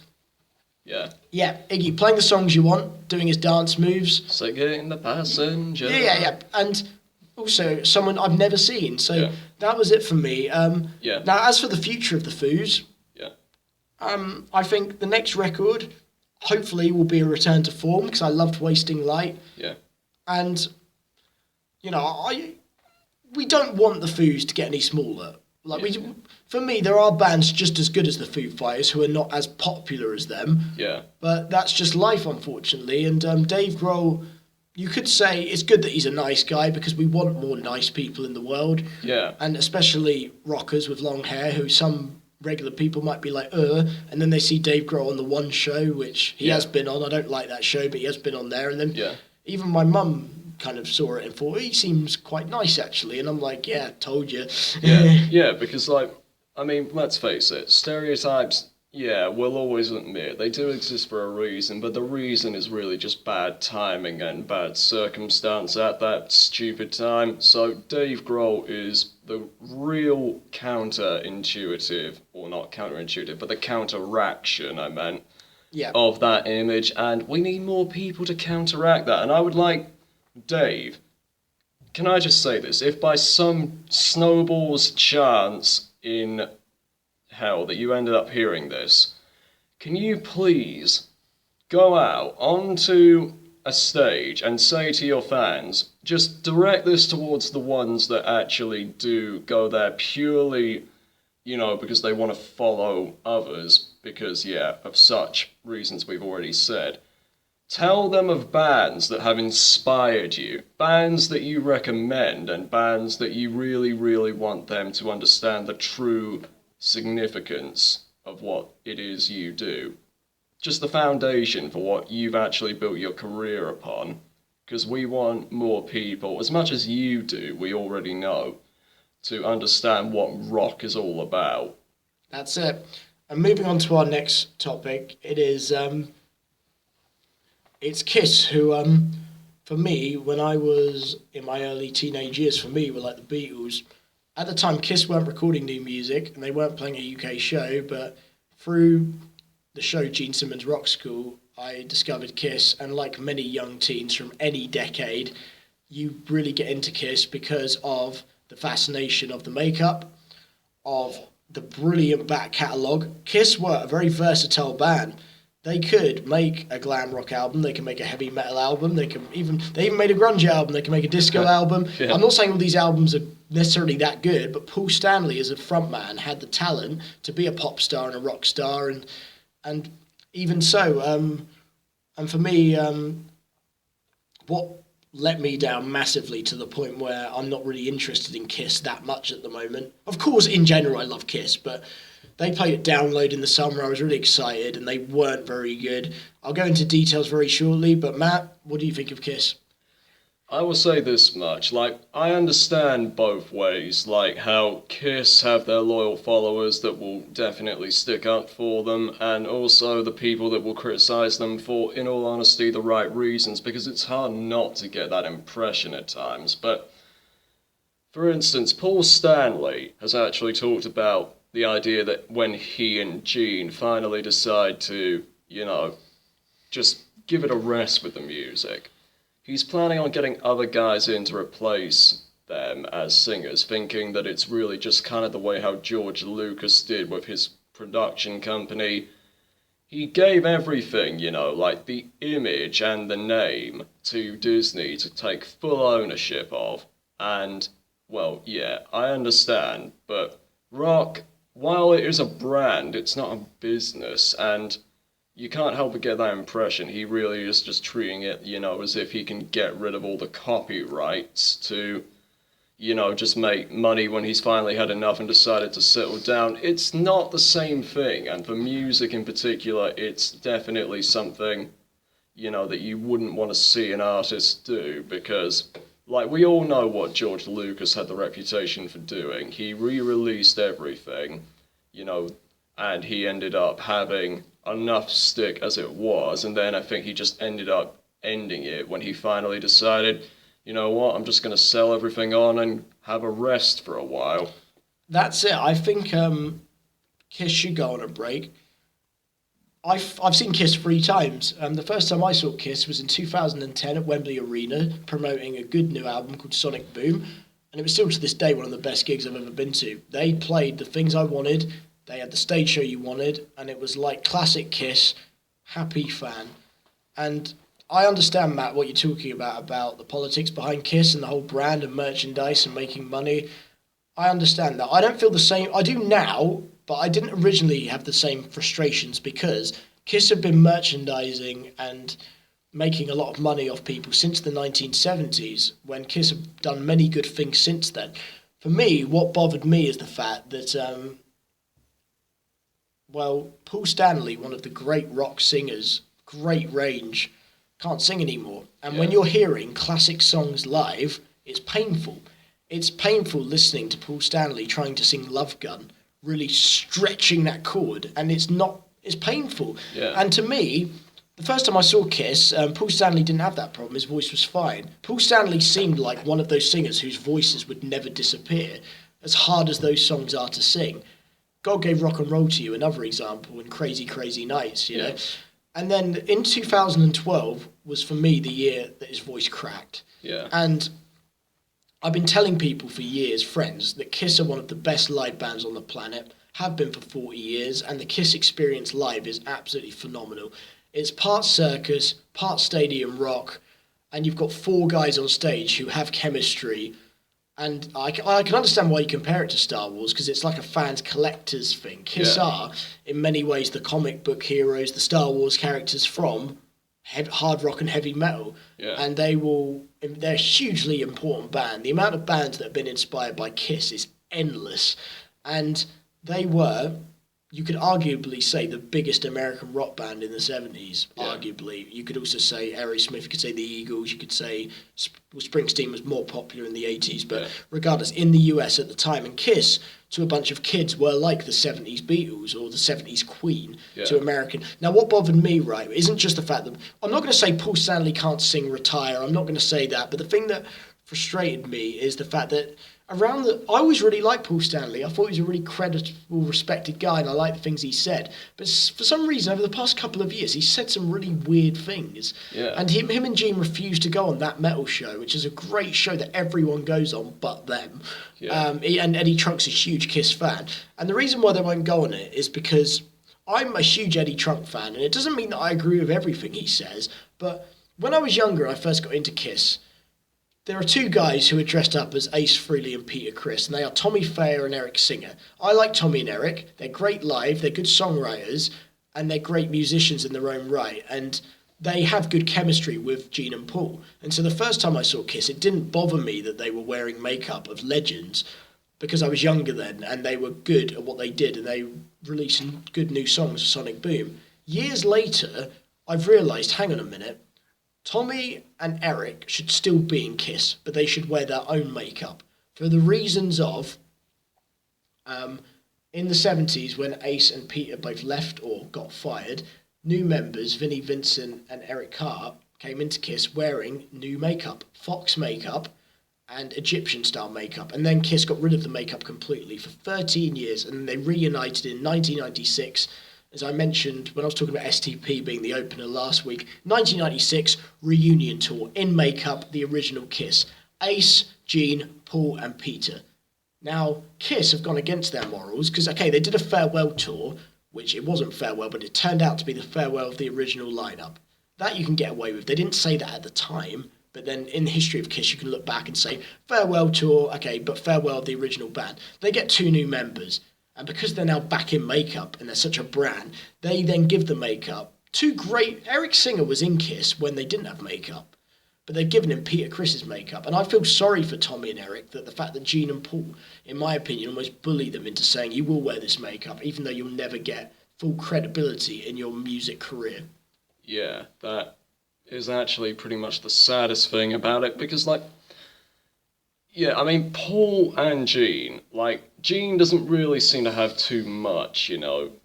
[SPEAKER 1] Yeah, Iggy, playing the songs you want, doing his dance moves.
[SPEAKER 2] Singing the passenger.
[SPEAKER 1] Yeah. And also someone I've never seen. So that was it for me. Now, as for the future of the Foos, I think the next record hopefully will be a return to form, because I loved Wasting Light.
[SPEAKER 2] Yeah.
[SPEAKER 1] And, you know, we don't want the Foos to get any smaller. For me, there are bands just as good as the Foo Fighters who are not as popular as them.
[SPEAKER 2] Yeah.
[SPEAKER 1] But that's just life, unfortunately. And Dave Grohl, you could say it's good that he's a nice guy, because we want more nice people in the world.
[SPEAKER 2] Yeah.
[SPEAKER 1] And especially rockers with long hair, who some regular people might be like, and then they see Dave Grohl on the One Show, which he has been on. I don't like that show, but he has been on there. And then even my mum kind of saw it and thought, he seems quite nice, actually. And I'm like, yeah, told you.
[SPEAKER 2] Yeah, because, like, I mean, let's face it, stereotypes, we'll always admit, they do exist for a reason, but the reason is really just bad timing and bad circumstance at that stupid time. So Dave Grohl is the real counterintuitive, or not counterintuitive, but the counteraction, I meant, of that image, and we need more people to counteract that. And I would like, Dave, can I just say this? If by some snowball's chance in hell that you ended up hearing this, can you please go out onto a stage and say to your fans, just direct this towards the ones that actually do go there purely, you know, because they want to follow others, because, of such reasons we've already said. Tell them of bands that have inspired you, bands that you recommend, and bands that you really, really want them to understand the true significance of what it is you do. Just the foundation for what you've actually built your career upon. Because we want more people, as much as you do, we already know, to understand what rock is all about.
[SPEAKER 1] That's it. And moving on to our next topic, it is... It's Kiss, who, for me, when I was in my early teenage years, for me, were like the Beatles. At the time, Kiss weren't recording new music, and they weren't playing a UK show, but through the show Gene Simmons Rock School, I discovered Kiss, and like many young teens from any decade, you really get into Kiss because of the fascination of the makeup, of the brilliant back catalogue. Kiss were a very versatile band. They could make a glam rock album, they can make a heavy metal album, they even made a grunge album, they can make a disco album. Yeah. I'm not saying all these albums are necessarily that good, but Paul Stanley as a frontman had the talent to be a pop star and a rock star, and even so, and for me, what let me down massively to the point where I'm not really interested in Kiss that much at the moment. Of course, in general, I love Kiss, but they played at Download in the summer. I was really excited, and they weren't very good. I'll go into details very shortly, but Matt, what do you think of Kiss?
[SPEAKER 2] I will say this much, like, I understand both ways, like how Kiss have their loyal followers that will definitely stick up for them, and also the people that will criticise them for, in all honesty, the right reasons, because it's hard not to get that impression at times. But, for instance, Paul Stanley has actually talked about the idea that when he and Gene finally decide to, you know, just give it a rest with the music, he's planning on getting other guys in to replace them as singers, thinking that it's really just kind of the way how George Lucas did with his production company. He gave everything, you know, like the image and the name to Disney to take full ownership of. And, well, yeah, I understand, but rock, while it is a brand, it's not a business, and you can't help but get that impression. He really is just treating it, you know, as if he can get rid of all the copyrights to, you know, just make money when he's finally had enough and decided to settle down. It's not the same thing, and for music in particular, it's definitely something, you know, that you wouldn't want to see an artist do, because, like, we all know what George Lucas had the reputation for doing. He re-released everything, you know, and he ended up having enough stick as it was, and then I think he just ended up ending it when he finally decided, you know what, I'm just going to sell everything on and have a rest for a while.
[SPEAKER 1] That's it. I think Kiss should go on a break. I've seen Kiss 3 times. The first time I saw Kiss was in 2010 at Wembley Arena, promoting a good new album called Sonic Boom, and it was still to this day one of the best gigs I've ever been to. They played the things I wanted, they had the stage show you wanted, and it was like classic Kiss, happy fan. And I understand, Matt, what you're talking about the politics behind Kiss and the whole brand and merchandise and making money. I understand that. I don't feel the same. I do now, but I didn't originally have the same frustrations because Kiss have been merchandising and making a lot of money off people since the 1970s, when Kiss have done many good things since then. For me, what bothered me is the fact that, Paul Stanley, one of the great rock singers, great range, can't sing anymore. And when you're hearing classic songs live, it's painful. It's painful listening to Paul Stanley trying to sing Love Gun, really stretching that chord, and it's painful.
[SPEAKER 2] Yeah.
[SPEAKER 1] And to me, the first time I saw Kiss, Paul Stanley didn't have that problem. His voice was fine. Paul Stanley seemed like one of those singers whose voices would never disappear, as hard as those songs are to sing. God Gave Rock and Roll to You, another example, in Crazy, Crazy Nights, you know. And then in 2012 was, for me, the year that his voice cracked.
[SPEAKER 2] Yeah.
[SPEAKER 1] And I've been telling people for years, friends, that Kiss are one of the best live bands on the planet, have been for 40 years, and the Kiss experience live is absolutely phenomenal. It's part circus, part stadium rock, and you've got 4 guys on stage who have chemistry. And I can understand why you compare it to Star Wars, because it's like a fans collectors thing. Kiss are, in many ways, the comic book heroes, the Star Wars characters from hard rock and heavy metal. And they're a hugely important band. The amount of bands that have been inspired by Kiss is endless. And they were, you could arguably say, the biggest American rock band in the 70s, arguably. You could also say Aerosmith, you could say the Eagles, you could say Springsteen was more popular in the 80s, but regardless, in the US at the time, and Kiss, to a bunch of kids, were like the 70s Beatles or the 70s Queen to American. Now, what bothered me, right, isn't just the fact that, I'm not going to say Paul Stanley can't sing, retire, I'm not going to say that, but the thing that frustrated me is the fact that I always really liked Paul Stanley. I thought he was a really credible, respected guy, and I liked the things he said. But for some reason, over the past couple of years, he's said some really weird things. And him and Gene refused to go on That Metal Show, which is a great show that everyone goes on but them. And Eddie Trunk's a huge Kiss fan. And the reason why they won't go on it is because I'm a huge Eddie Trunk fan, and it doesn't mean that I agree with everything he says, but when I was younger, I first got into Kiss. There are 2 guys who are dressed up as Ace Frehley and Peter Criss, and they are Tommy Thayer and Eric Singer. I like Tommy and Eric. They're great live, they're good songwriters, and they're great musicians in their own right. And they have good chemistry with Gene and Paul. And so the first time I saw Kiss, it didn't bother me that they were wearing makeup of legends, because I was younger then, and they were good at what they did, and they released some good new songs for Sonic Boom. Years later, I've realised, hang on a minute, Tommy and Eric should still be in Kiss, but they should wear their own makeup. For the reasons of, in the 70s, when Ace and Peter both left or got fired, new members, Vinnie Vincent and Eric Carr, came into Kiss wearing new makeup, Fox makeup and Egyptian-style makeup. And then Kiss got rid of the makeup completely for 13 years, and they reunited in 1996. As I mentioned when I was talking about STP being the opener last week, 1996 reunion tour in makeup, the original Kiss. Ace, Gene, Paul and Peter. Now, Kiss have gone against their morals because, okay, they did a farewell tour, which it wasn't farewell, but it turned out to be the farewell of the original lineup. That you can get away with. They didn't say that at the time, but then in the history of Kiss, you can look back and say, farewell tour, okay, but farewell of the original band. They get 2 new members. And because they're now back in makeup and they're such a brand, they then give the makeup to great... Eric Singer was in Kiss when they didn't have makeup, but they've given him Peter Criss's makeup. And I feel sorry for Tommy and Eric that the fact that Gene and Paul, in my opinion, almost bully them into saying, you will wear this makeup, even though you'll never get full credibility in your music career.
[SPEAKER 2] Yeah, that is actually pretty much the saddest thing about it, because, like, Yeah, I mean, Paul and Gene, like, Gene doesn't really seem to have too much,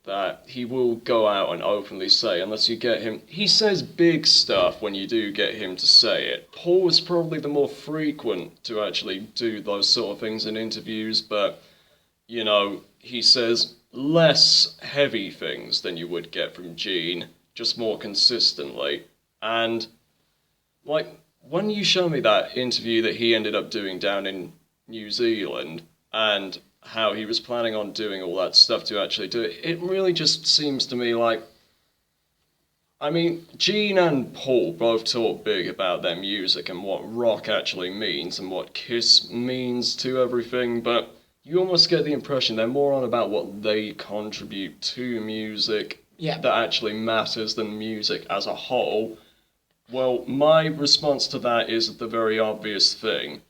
[SPEAKER 2] that he will go out and openly say, unless you get him. He says big stuff when you do get him to say it. Paul is probably the more frequent to actually do those sort of things in interviews, but, he says less heavy things than you would get from Gene, just more consistently. And, like, when you show me that interview that he ended up doing down in New Zealand and how he was planning on doing all that stuff to actually do it, it really just seems to me like, I mean, Gene and Paul both talk big about their music and what rock actually means and what Kiss means to everything, but you almost get the impression they're more on about what they contribute to music that actually matters than music as a whole. Well, my response to that is the very obvious thing.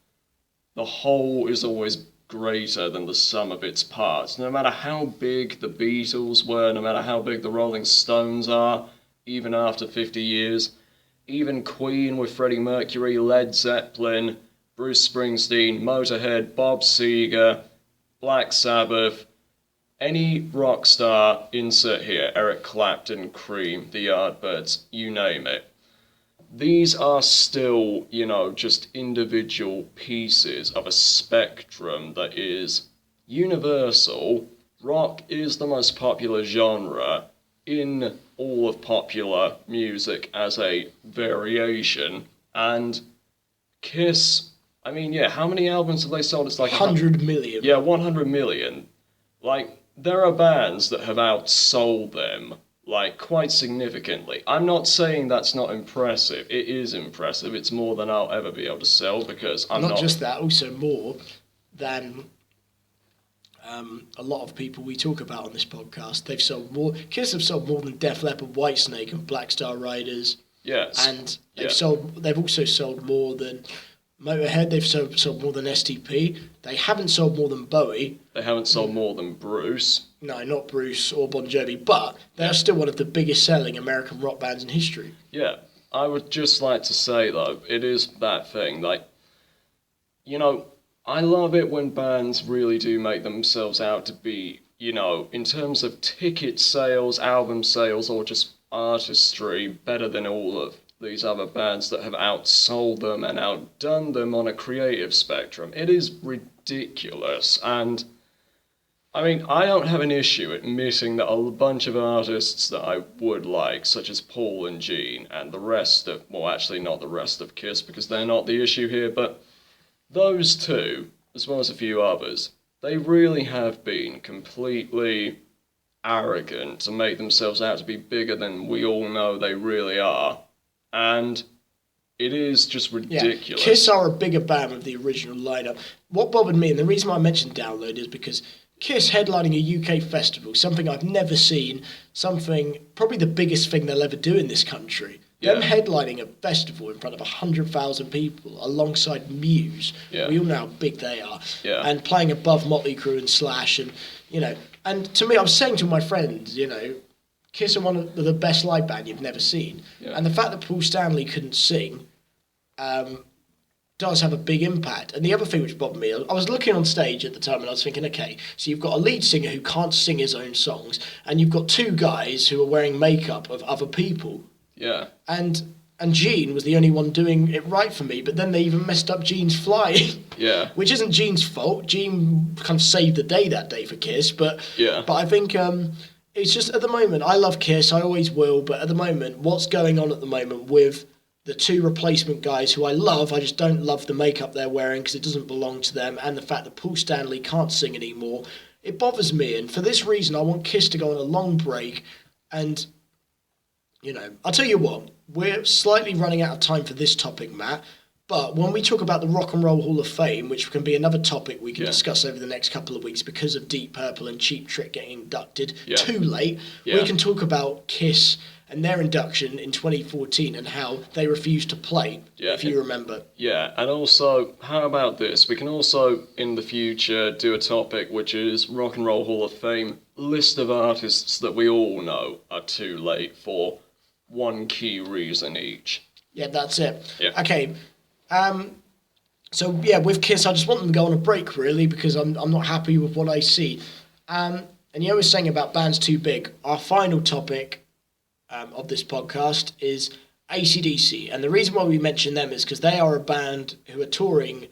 [SPEAKER 2] The whole is always greater than the sum of its parts. No matter how big the Beatles were, no matter how big the Rolling Stones are, even after 50 years, even Queen with Freddie Mercury, Led Zeppelin, Bruce Springsteen, Motorhead, Bob Seger, Black Sabbath, any rock star, insert here, Eric Clapton, Cream, the Yardbirds, you name it. These are still, just individual pieces of a spectrum that is universal. Rock is the most popular genre in all of popular music as a variation. And Kiss, I mean, how many albums have they sold? It's like
[SPEAKER 1] 100 million.
[SPEAKER 2] Yeah, 100 million. Like, there are bands that have outsold them, like, quite significantly. I'm not saying that's not impressive. It is impressive. It's more than I'll ever be able to sell because I'm not...
[SPEAKER 1] Not just that, also more than a lot of people we talk about on this podcast. They've sold more... Kiss have sold more than Def Leppard, Whitesnake and Black Star Riders.
[SPEAKER 2] Yes.
[SPEAKER 1] And they've also sold more than Motorhead. They've sold more than STP. They haven't sold more than Bowie.
[SPEAKER 2] They haven't sold more than Bruce.
[SPEAKER 1] No, not Bruce or Bon Jovi, but they're still one of the biggest selling American rock bands in history. Yeah,
[SPEAKER 2] I would just like to say, though, it is that thing, like, I love it when bands really do make themselves out to be, in terms of ticket sales, album sales, or just artistry, better than all of these other bands that have outsold them and outdone them on a creative spectrum. It is ridiculous, and I mean, I don't have an issue admitting that a bunch of artists that I would like, such as Paul and Gene, and the rest of, well, actually not the rest of Kiss, because they're not the issue here, but those two, as well as a few others, they really have been completely arrogant to make themselves out to be bigger than we all know they really are. And it is just ridiculous.
[SPEAKER 1] Yeah, Kiss are a bigger band of the original lineup. What bothered me, and the reason why I mentioned Download, is because Kiss headlining a UK festival, something I've never seen, something, probably the biggest thing they'll ever do in this country. Them headlining a festival in front of 100,000 people alongside Muse. We all know how big they are. And playing above Motley Crue and Slash. And, and to me, I was saying to my friends, Kiss are one of the best live band you've never seen. And the fact that Paul Stanley couldn't sing does have a big impact. And the other thing which bothered me, I was looking on stage at the time and I was thinking, okay, so you've got a lead singer who can't sing his own songs, and you've got two guys who are wearing makeup of other people. And Gene was the only one doing it right for me, but then they even messed up Gene's flying. Which isn't Gene's fault. Gene kind of saved the day that day for Kiss, but I think it's just at the moment, I love Kiss, I always will, but at the moment, what's going on at the moment with the two replacement guys who I love, I just don't love the makeup they're wearing because it doesn't belong to them, and the fact that Paul Stanley can't sing anymore, it bothers me, and for this reason, I want Kiss to go on a long break, and, I'll tell you what, we're slightly running out of time for this topic, Matt, but when we talk about the Rock and Roll Hall of Fame, which can be another topic we can discuss over the next couple of weeks because of Deep Purple and Cheap Trick getting inducted too late, we can talk about Kiss and their induction in 2014 and how they refused to play, if you remember.
[SPEAKER 2] And also, how about this? We can also, in the future, do a topic which is Rock and Roll Hall of Fame, list of artists that we all know are too late for one key reason each.
[SPEAKER 1] Yeah, that's it. Okay, So yeah, with Kiss, I just want them to go on a break really because I'm not happy with what I see. And you were saying about bands too big. Our final topic of this podcast is AC/DC, and the reason why we mention them is because they are a band who are touring.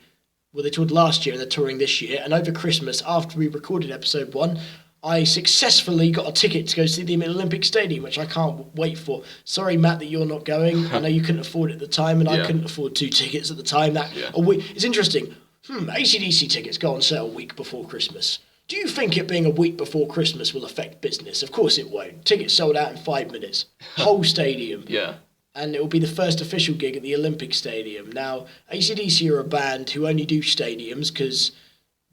[SPEAKER 1] Well, they toured last year and they're touring this year. And over Christmas, after we recorded episode 1, I successfully got a ticket to go see them at Olympic Stadium, which I can't wait for. Sorry, Matt, that you're not going. I know you couldn't afford it at the time, and I couldn't afford 2 tickets at the time. It's interesting. AC/DC tickets go on sale a week before Christmas. Do you think it being a week before Christmas will affect business? Of course it won't. Tickets sold out in 5 minutes. Whole stadium.
[SPEAKER 2] Yeah.
[SPEAKER 1] And it will be the first official gig at the Olympic Stadium. Now, AC/DC are a band who only do stadiums because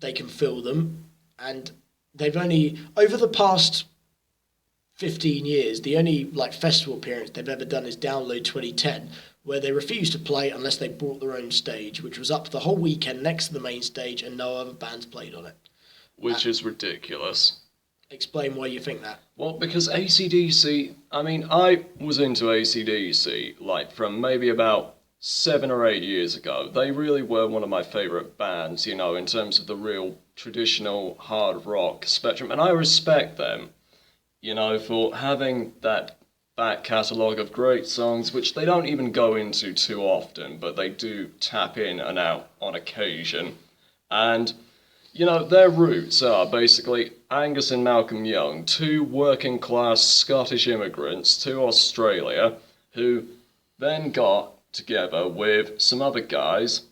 [SPEAKER 1] they can fill them. And they've only, over the past 15 years, the only festival appearance they've ever done is Download 2010, where they refused to play unless they brought their own stage, which was up the whole weekend next to the main stage and no other bands played on it.
[SPEAKER 2] Which is ridiculous.
[SPEAKER 1] Explain why you think that.
[SPEAKER 2] Well, because AC/DC, I was into AC/DC, from maybe about 7 or 8 years ago. They really were one of my favourite bands, in terms of the real traditional hard rock spectrum. And I respect them, for having that back catalogue of great songs, which they don't even go into too often, but they do tap in and out on occasion. And their roots are basically Angus and Malcolm Young, 2 working-class Scottish immigrants to Australia who then got together with some other guys,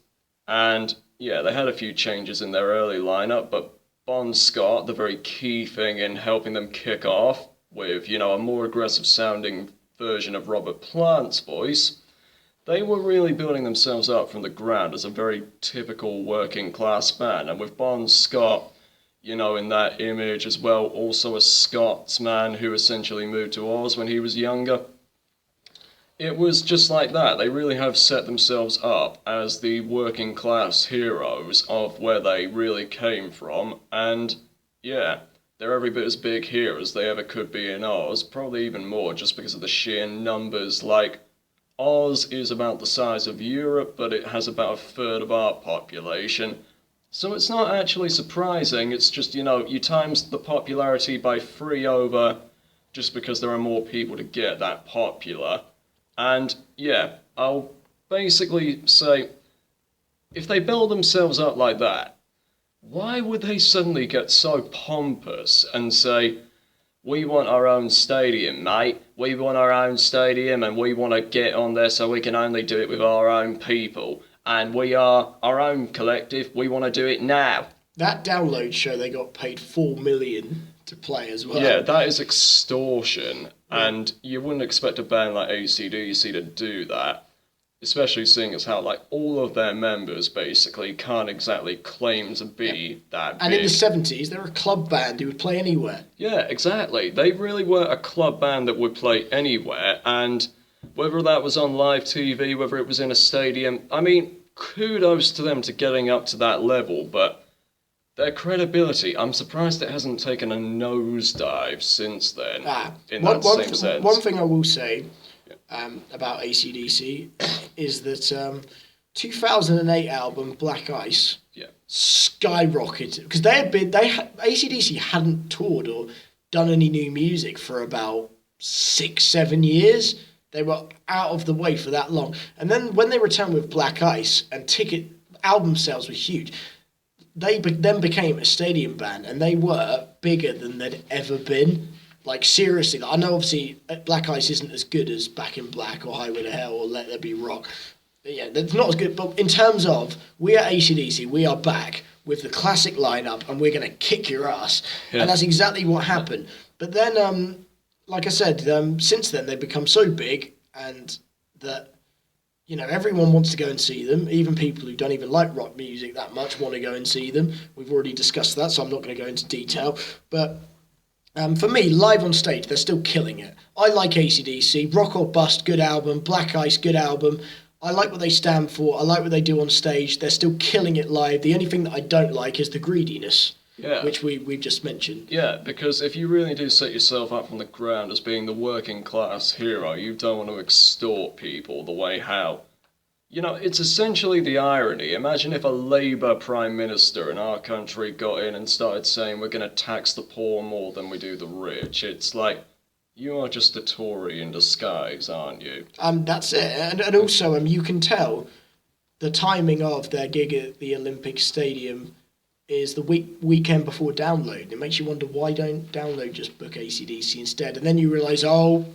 [SPEAKER 2] and they had a few changes in their early lineup, but Bon Scott, the very key thing in helping them kick off with, a more aggressive-sounding version of Robert Plant's voice, they were really building themselves up from the ground as a very typical working class band. And with Bon Scott, in that image as well, also a Scotsman who essentially moved to Oz when he was younger. It was just like that. They really have set themselves up as the working class heroes of where they really came from. And they're every bit as big here as they ever could be in Oz, probably even more just because of the sheer numbers. Oz is about the size of Europe, but it has about a third of our population. So it's not actually surprising, it's just, you times the popularity by 3 over just because there are more people to get that popular. And I'll basically say, if they build themselves up like that, why would they suddenly get so pompous and say, we want our own stadium, mate. We want our own stadium and we want to get on there so we can only do it with our own people. And we are our own collective. We want to do it now.
[SPEAKER 1] That Download show, they got paid $4 million to play as well.
[SPEAKER 2] Yeah, that is extortion. Yeah. And you wouldn't expect a band like AC/DC to do that. Especially seeing as how, all of their members basically can't exactly claim to be that big.
[SPEAKER 1] And in the 70s, they were a club band who would play anywhere.
[SPEAKER 2] Yeah, exactly. They really were a club band that would play anywhere, and whether that was on live TV, whether it was in a stadium, kudos to them to getting up to that level, but their credibility, I'm surprised it hasn't taken a nosedive since then, in that same sense.
[SPEAKER 1] One thing I will say about AC/DC is that 2008 album Black Ice skyrocketed because AC/DC hadn't toured or done any new music for about 6-7 years. They were out of the way for that long, and then when they returned with Black Ice and album sales were huge, they then became a stadium band and they were bigger than they'd ever been. Seriously, I know obviously Black Ice isn't as good as Back in Black or Highway to Hell or Let There Be Rock. But that's not as good. But in terms of, we are AC/DC, we are back with the classic lineup and we're going to kick your ass. Yeah. And that's exactly what happened. But then, like I said, since then they've become so big and that, everyone wants to go and see them. Even people who don't even like rock music that much want to go and see them. We've already discussed that, so I'm not going to go into detail. But for me, live on stage, they're still killing it. I like AC/DC. Rock or Bust, good album. Black Ice, good album. I like what they stand for. I like what they do on stage. They're still killing it live. The only thing that I don't like is the greediness, which we've just mentioned.
[SPEAKER 2] Yeah, because if you really do set yourself up from the ground as being the working class hero, you don't want to extort people the way how, You know, it's essentially the irony. Imagine if a Labour Prime Minister in our country got in and started saying we're going to tax the poor more than we do the rich. It's like, you are just a Tory in disguise, aren't you?
[SPEAKER 1] That's it. And also, you can tell the timing of their gig at the Olympic Stadium is the weekend before Download. It makes you wonder, why don't Download just book AC/DC instead? And then you realise, oh,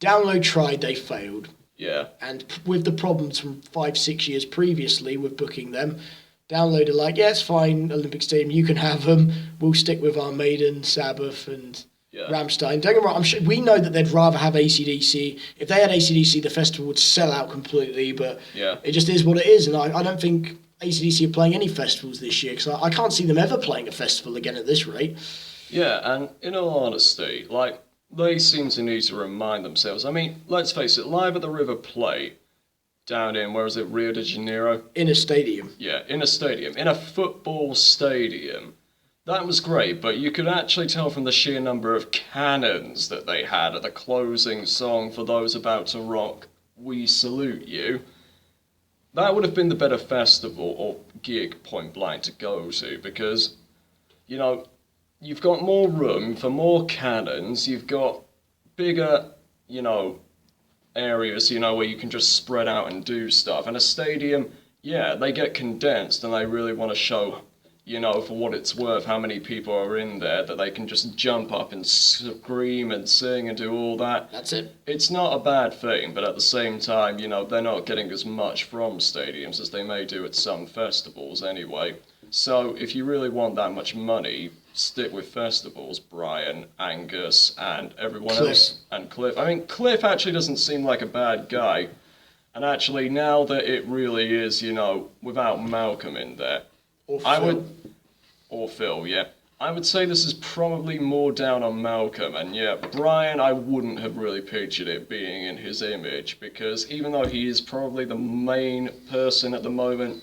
[SPEAKER 1] Download tried, they failed.
[SPEAKER 2] Yeah.
[SPEAKER 1] And with the problems from 5-6 years previously with booking them, Download are like, yeah, it's fine, Olympic Stadium, you can have them. We'll stick with our Maiden, Sabbath, and Rammstein. Don't get me wrong, I'm sure we know that they'd rather have AC/DC. If they had AC/DC, the festival would sell out completely, but it just is what it is. And I don't think AC/DC are playing any festivals this year, because I can't see them ever playing a festival again at this rate.
[SPEAKER 2] Yeah, and in all honesty, like, they seem to need to remind themselves. I mean, let's face it, Live at the River Plate, down in, where is it, Rio de Janeiro?
[SPEAKER 1] In a stadium.
[SPEAKER 2] Yeah, in a stadium. In a football stadium. That was great, but you could actually tell from the sheer number of cannons that they had at the closing song for those about to rock We Salute You. That would have been the better festival or gig, point blank, to go to, because, you know, you've got more room for more cannons, you've got bigger, you know, areas, you know, where you can just spread out and do stuff. And a stadium, yeah, they get condensed and they really want to show, you know, for what it's worth, how many people are in there, that they can just jump up and scream and sing and do all that.
[SPEAKER 1] That's it.
[SPEAKER 2] It's not a bad thing, but at the same time, you know, they're not getting as much from stadiums as they may do at some festivals anyway. So if you really want that much money, stick with festivals, Brian, Angus, and everyone else. And Cliff. I mean, Cliff actually doesn't seem like a bad guy. And actually, now that it really is, you know, without Malcolm in there, or Phil, yeah. I would say this is probably more down on Malcolm, and yeah, Brian, I wouldn't have really pictured it being in his image, because even though he is probably the main person at the moment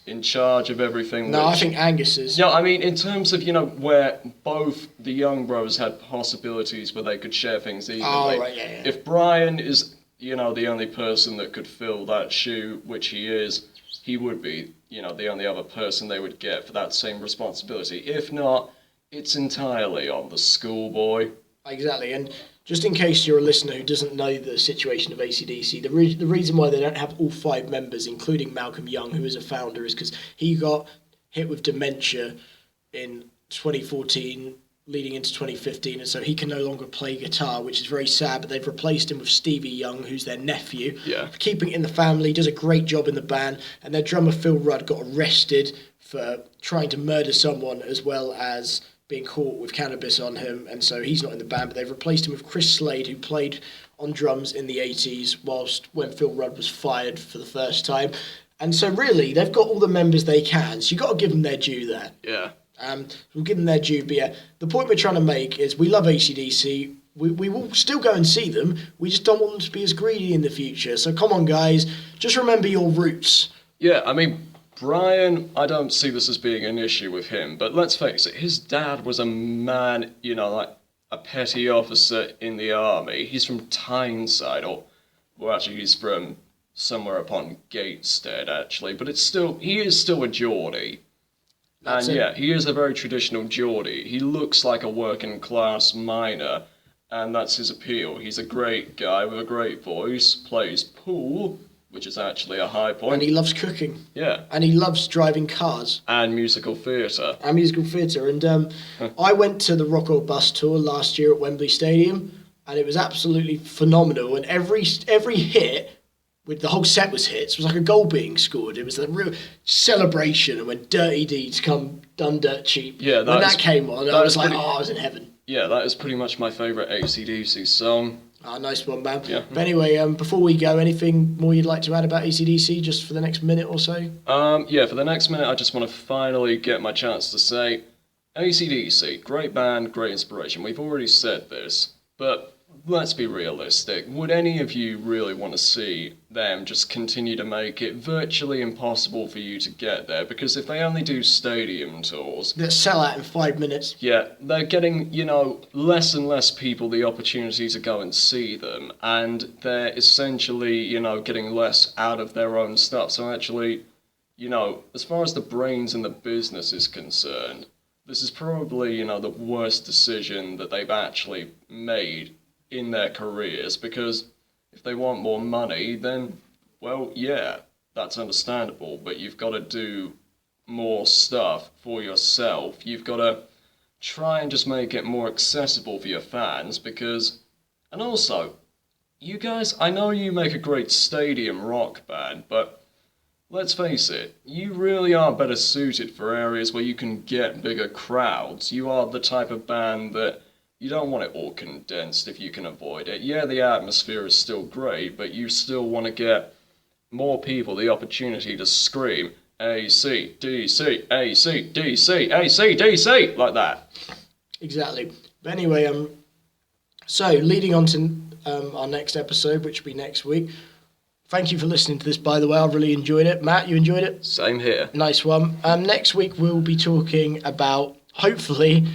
[SPEAKER 2] in charge of everything.
[SPEAKER 1] No, I think Angus is.
[SPEAKER 2] No, I mean, in terms of, you know, where both the young bros had possibilities where they could share things evenly.
[SPEAKER 1] Oh, right, yeah.
[SPEAKER 2] If Brian is, you know, the only person that could fill that shoe, which he is, he would be, you know, the only other person they would get for that same responsibility. If not, it's entirely on the schoolboy.
[SPEAKER 1] Exactly, and just in case you're a listener who doesn't know the situation of AC/DC, the reason why they don't have all 5 members, including Malcolm Young, who is a founder, is because he got hit with dementia in 2014, leading into 2015, and so he can no longer play guitar, which is very sad, but they've replaced him with Stevie Young, who's their nephew.
[SPEAKER 2] Yeah.
[SPEAKER 1] Keeping it in the family, does a great job in the band, and their drummer Phil Rudd got arrested for trying to murder someone, as well as being caught with cannabis on him, and so he's not in the band, but they've replaced him with Chris Slade, who played on drums in the 80s, whilst when Phil Rudd was fired for the first time. And so really, they've got all the members they can, so you've got to give them their due there.
[SPEAKER 2] Yeah.
[SPEAKER 1] We'll give them their due, but yeah, the point we're trying to make is we love AC/DC, we will still go and see them, we just don't want them to be as greedy in the future, so come on guys, just remember your roots.
[SPEAKER 2] Yeah, I mean, Brian, I don't see this as being an issue with him, but let's face it, his dad was a man, you know, like a petty officer in the army. He's from Tyneside, well, actually, he's from somewhere upon Gateshead, actually, but he is still a Geordie. And yeah, he is a very traditional Geordie. He looks like a working class miner, and that's his appeal. He's a great guy with a great voice, plays pool, which is actually a high point.
[SPEAKER 1] And he loves cooking.
[SPEAKER 2] Yeah.
[SPEAKER 1] And he loves driving cars.
[SPEAKER 2] And musical theatre.
[SPEAKER 1] And I went to the Rock Bus Tour last year at Wembley Stadium, and it was absolutely phenomenal. And every hit, with the whole set was hits, it was like a goal being scored. It was a real celebration, and when Dirty Deeds come done dirt cheap, when that came on, I was like, I was in heaven.
[SPEAKER 2] Yeah, that is pretty much my favourite AC/DC song.
[SPEAKER 1] Nice one, man.
[SPEAKER 2] Yeah.
[SPEAKER 1] But anyway, before we go, anything more you'd like to add about AC/DC, just for the next minute or so?
[SPEAKER 2] Yeah, for the next minute, I just want to finally get my chance to say, AC/DC, great band, great inspiration. We've already said this, but let's be realistic. Would any of you really want to see them just continue to make it virtually impossible for you to get there? Because if they only do stadium tours,
[SPEAKER 1] that sell out in 5 minutes.
[SPEAKER 2] yeah, they're getting, less and less people the opportunity to go and see them, and they're essentially, getting less out of their own stuff. So actually, as far as the brains in the business is concerned, this is probably, the worst decision that they've actually made in their careers, because if they want more money, then, well, yeah, that's understandable, but you've got to do more stuff for yourself. You've got to try and just make it more accessible for your fans, because, and also, you guys, I know you make a great stadium rock band, but let's face it, you really are better suited for areas where you can get bigger crowds. You are the type of band that you don't want it all condensed if you can avoid it. Yeah, the atmosphere is still great, but you still want to get more people the opportunity to scream AC, DC, AC, DC, AC, DC, like that.
[SPEAKER 1] Exactly. But anyway, so leading on to our next episode, which will be next week. Thank you for listening to this, by the way. I've really enjoyed it. Matt, you enjoyed it?
[SPEAKER 2] Same here.
[SPEAKER 1] Nice one. Next week, we'll be talking about, hopefully,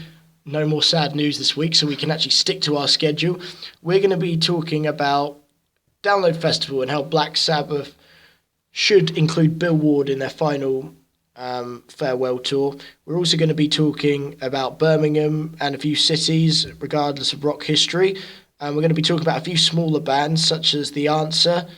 [SPEAKER 1] no more sad news this week, so we can actually stick to our schedule. We're going to be talking about Download Festival and how Black Sabbath should include Bill Ward in their final farewell tour. We're also going to be talking about Birmingham and a few cities, regardless of rock history. And we're going to be talking about a few smaller bands, such as The Answer,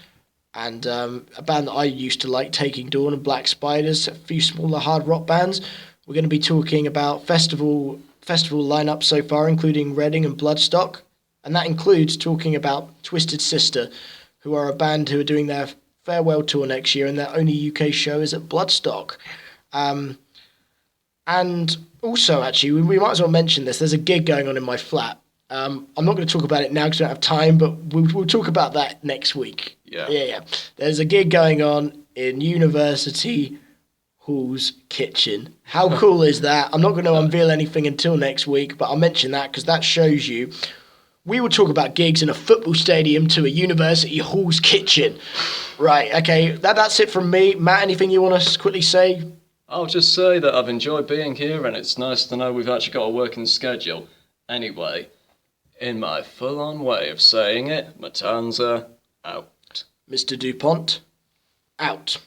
[SPEAKER 1] and a band that I used to like, Taking Dawn and Black Spiders, a few smaller hard rock bands. We're going to be talking about festival lineup so far, including Reading and Bloodstock, and that includes talking about Twisted Sister, who are a band who are doing their farewell tour next year, and their only UK show is at Bloodstock. And also, actually, we might as well mention this. There's a gig going on in my flat. I'm not going to talk about it now because I don't have time, but we'll talk about that next week. Yeah. There's a gig going on in University Hall's kitchen. How cool is that? I'm not going to unveil anything until next week, but I'll mention that because that shows you. We will talk about gigs in a football stadium to a University Hall's kitchen. Right, okay, that's it from me. Matt, anything you want to quickly say?
[SPEAKER 2] I'll just say that I've enjoyed being here, and it's nice to know we've actually got a working schedule. Anyway, in my full-on way of saying it, Mattanza, out.
[SPEAKER 1] Mr. DuPont, out.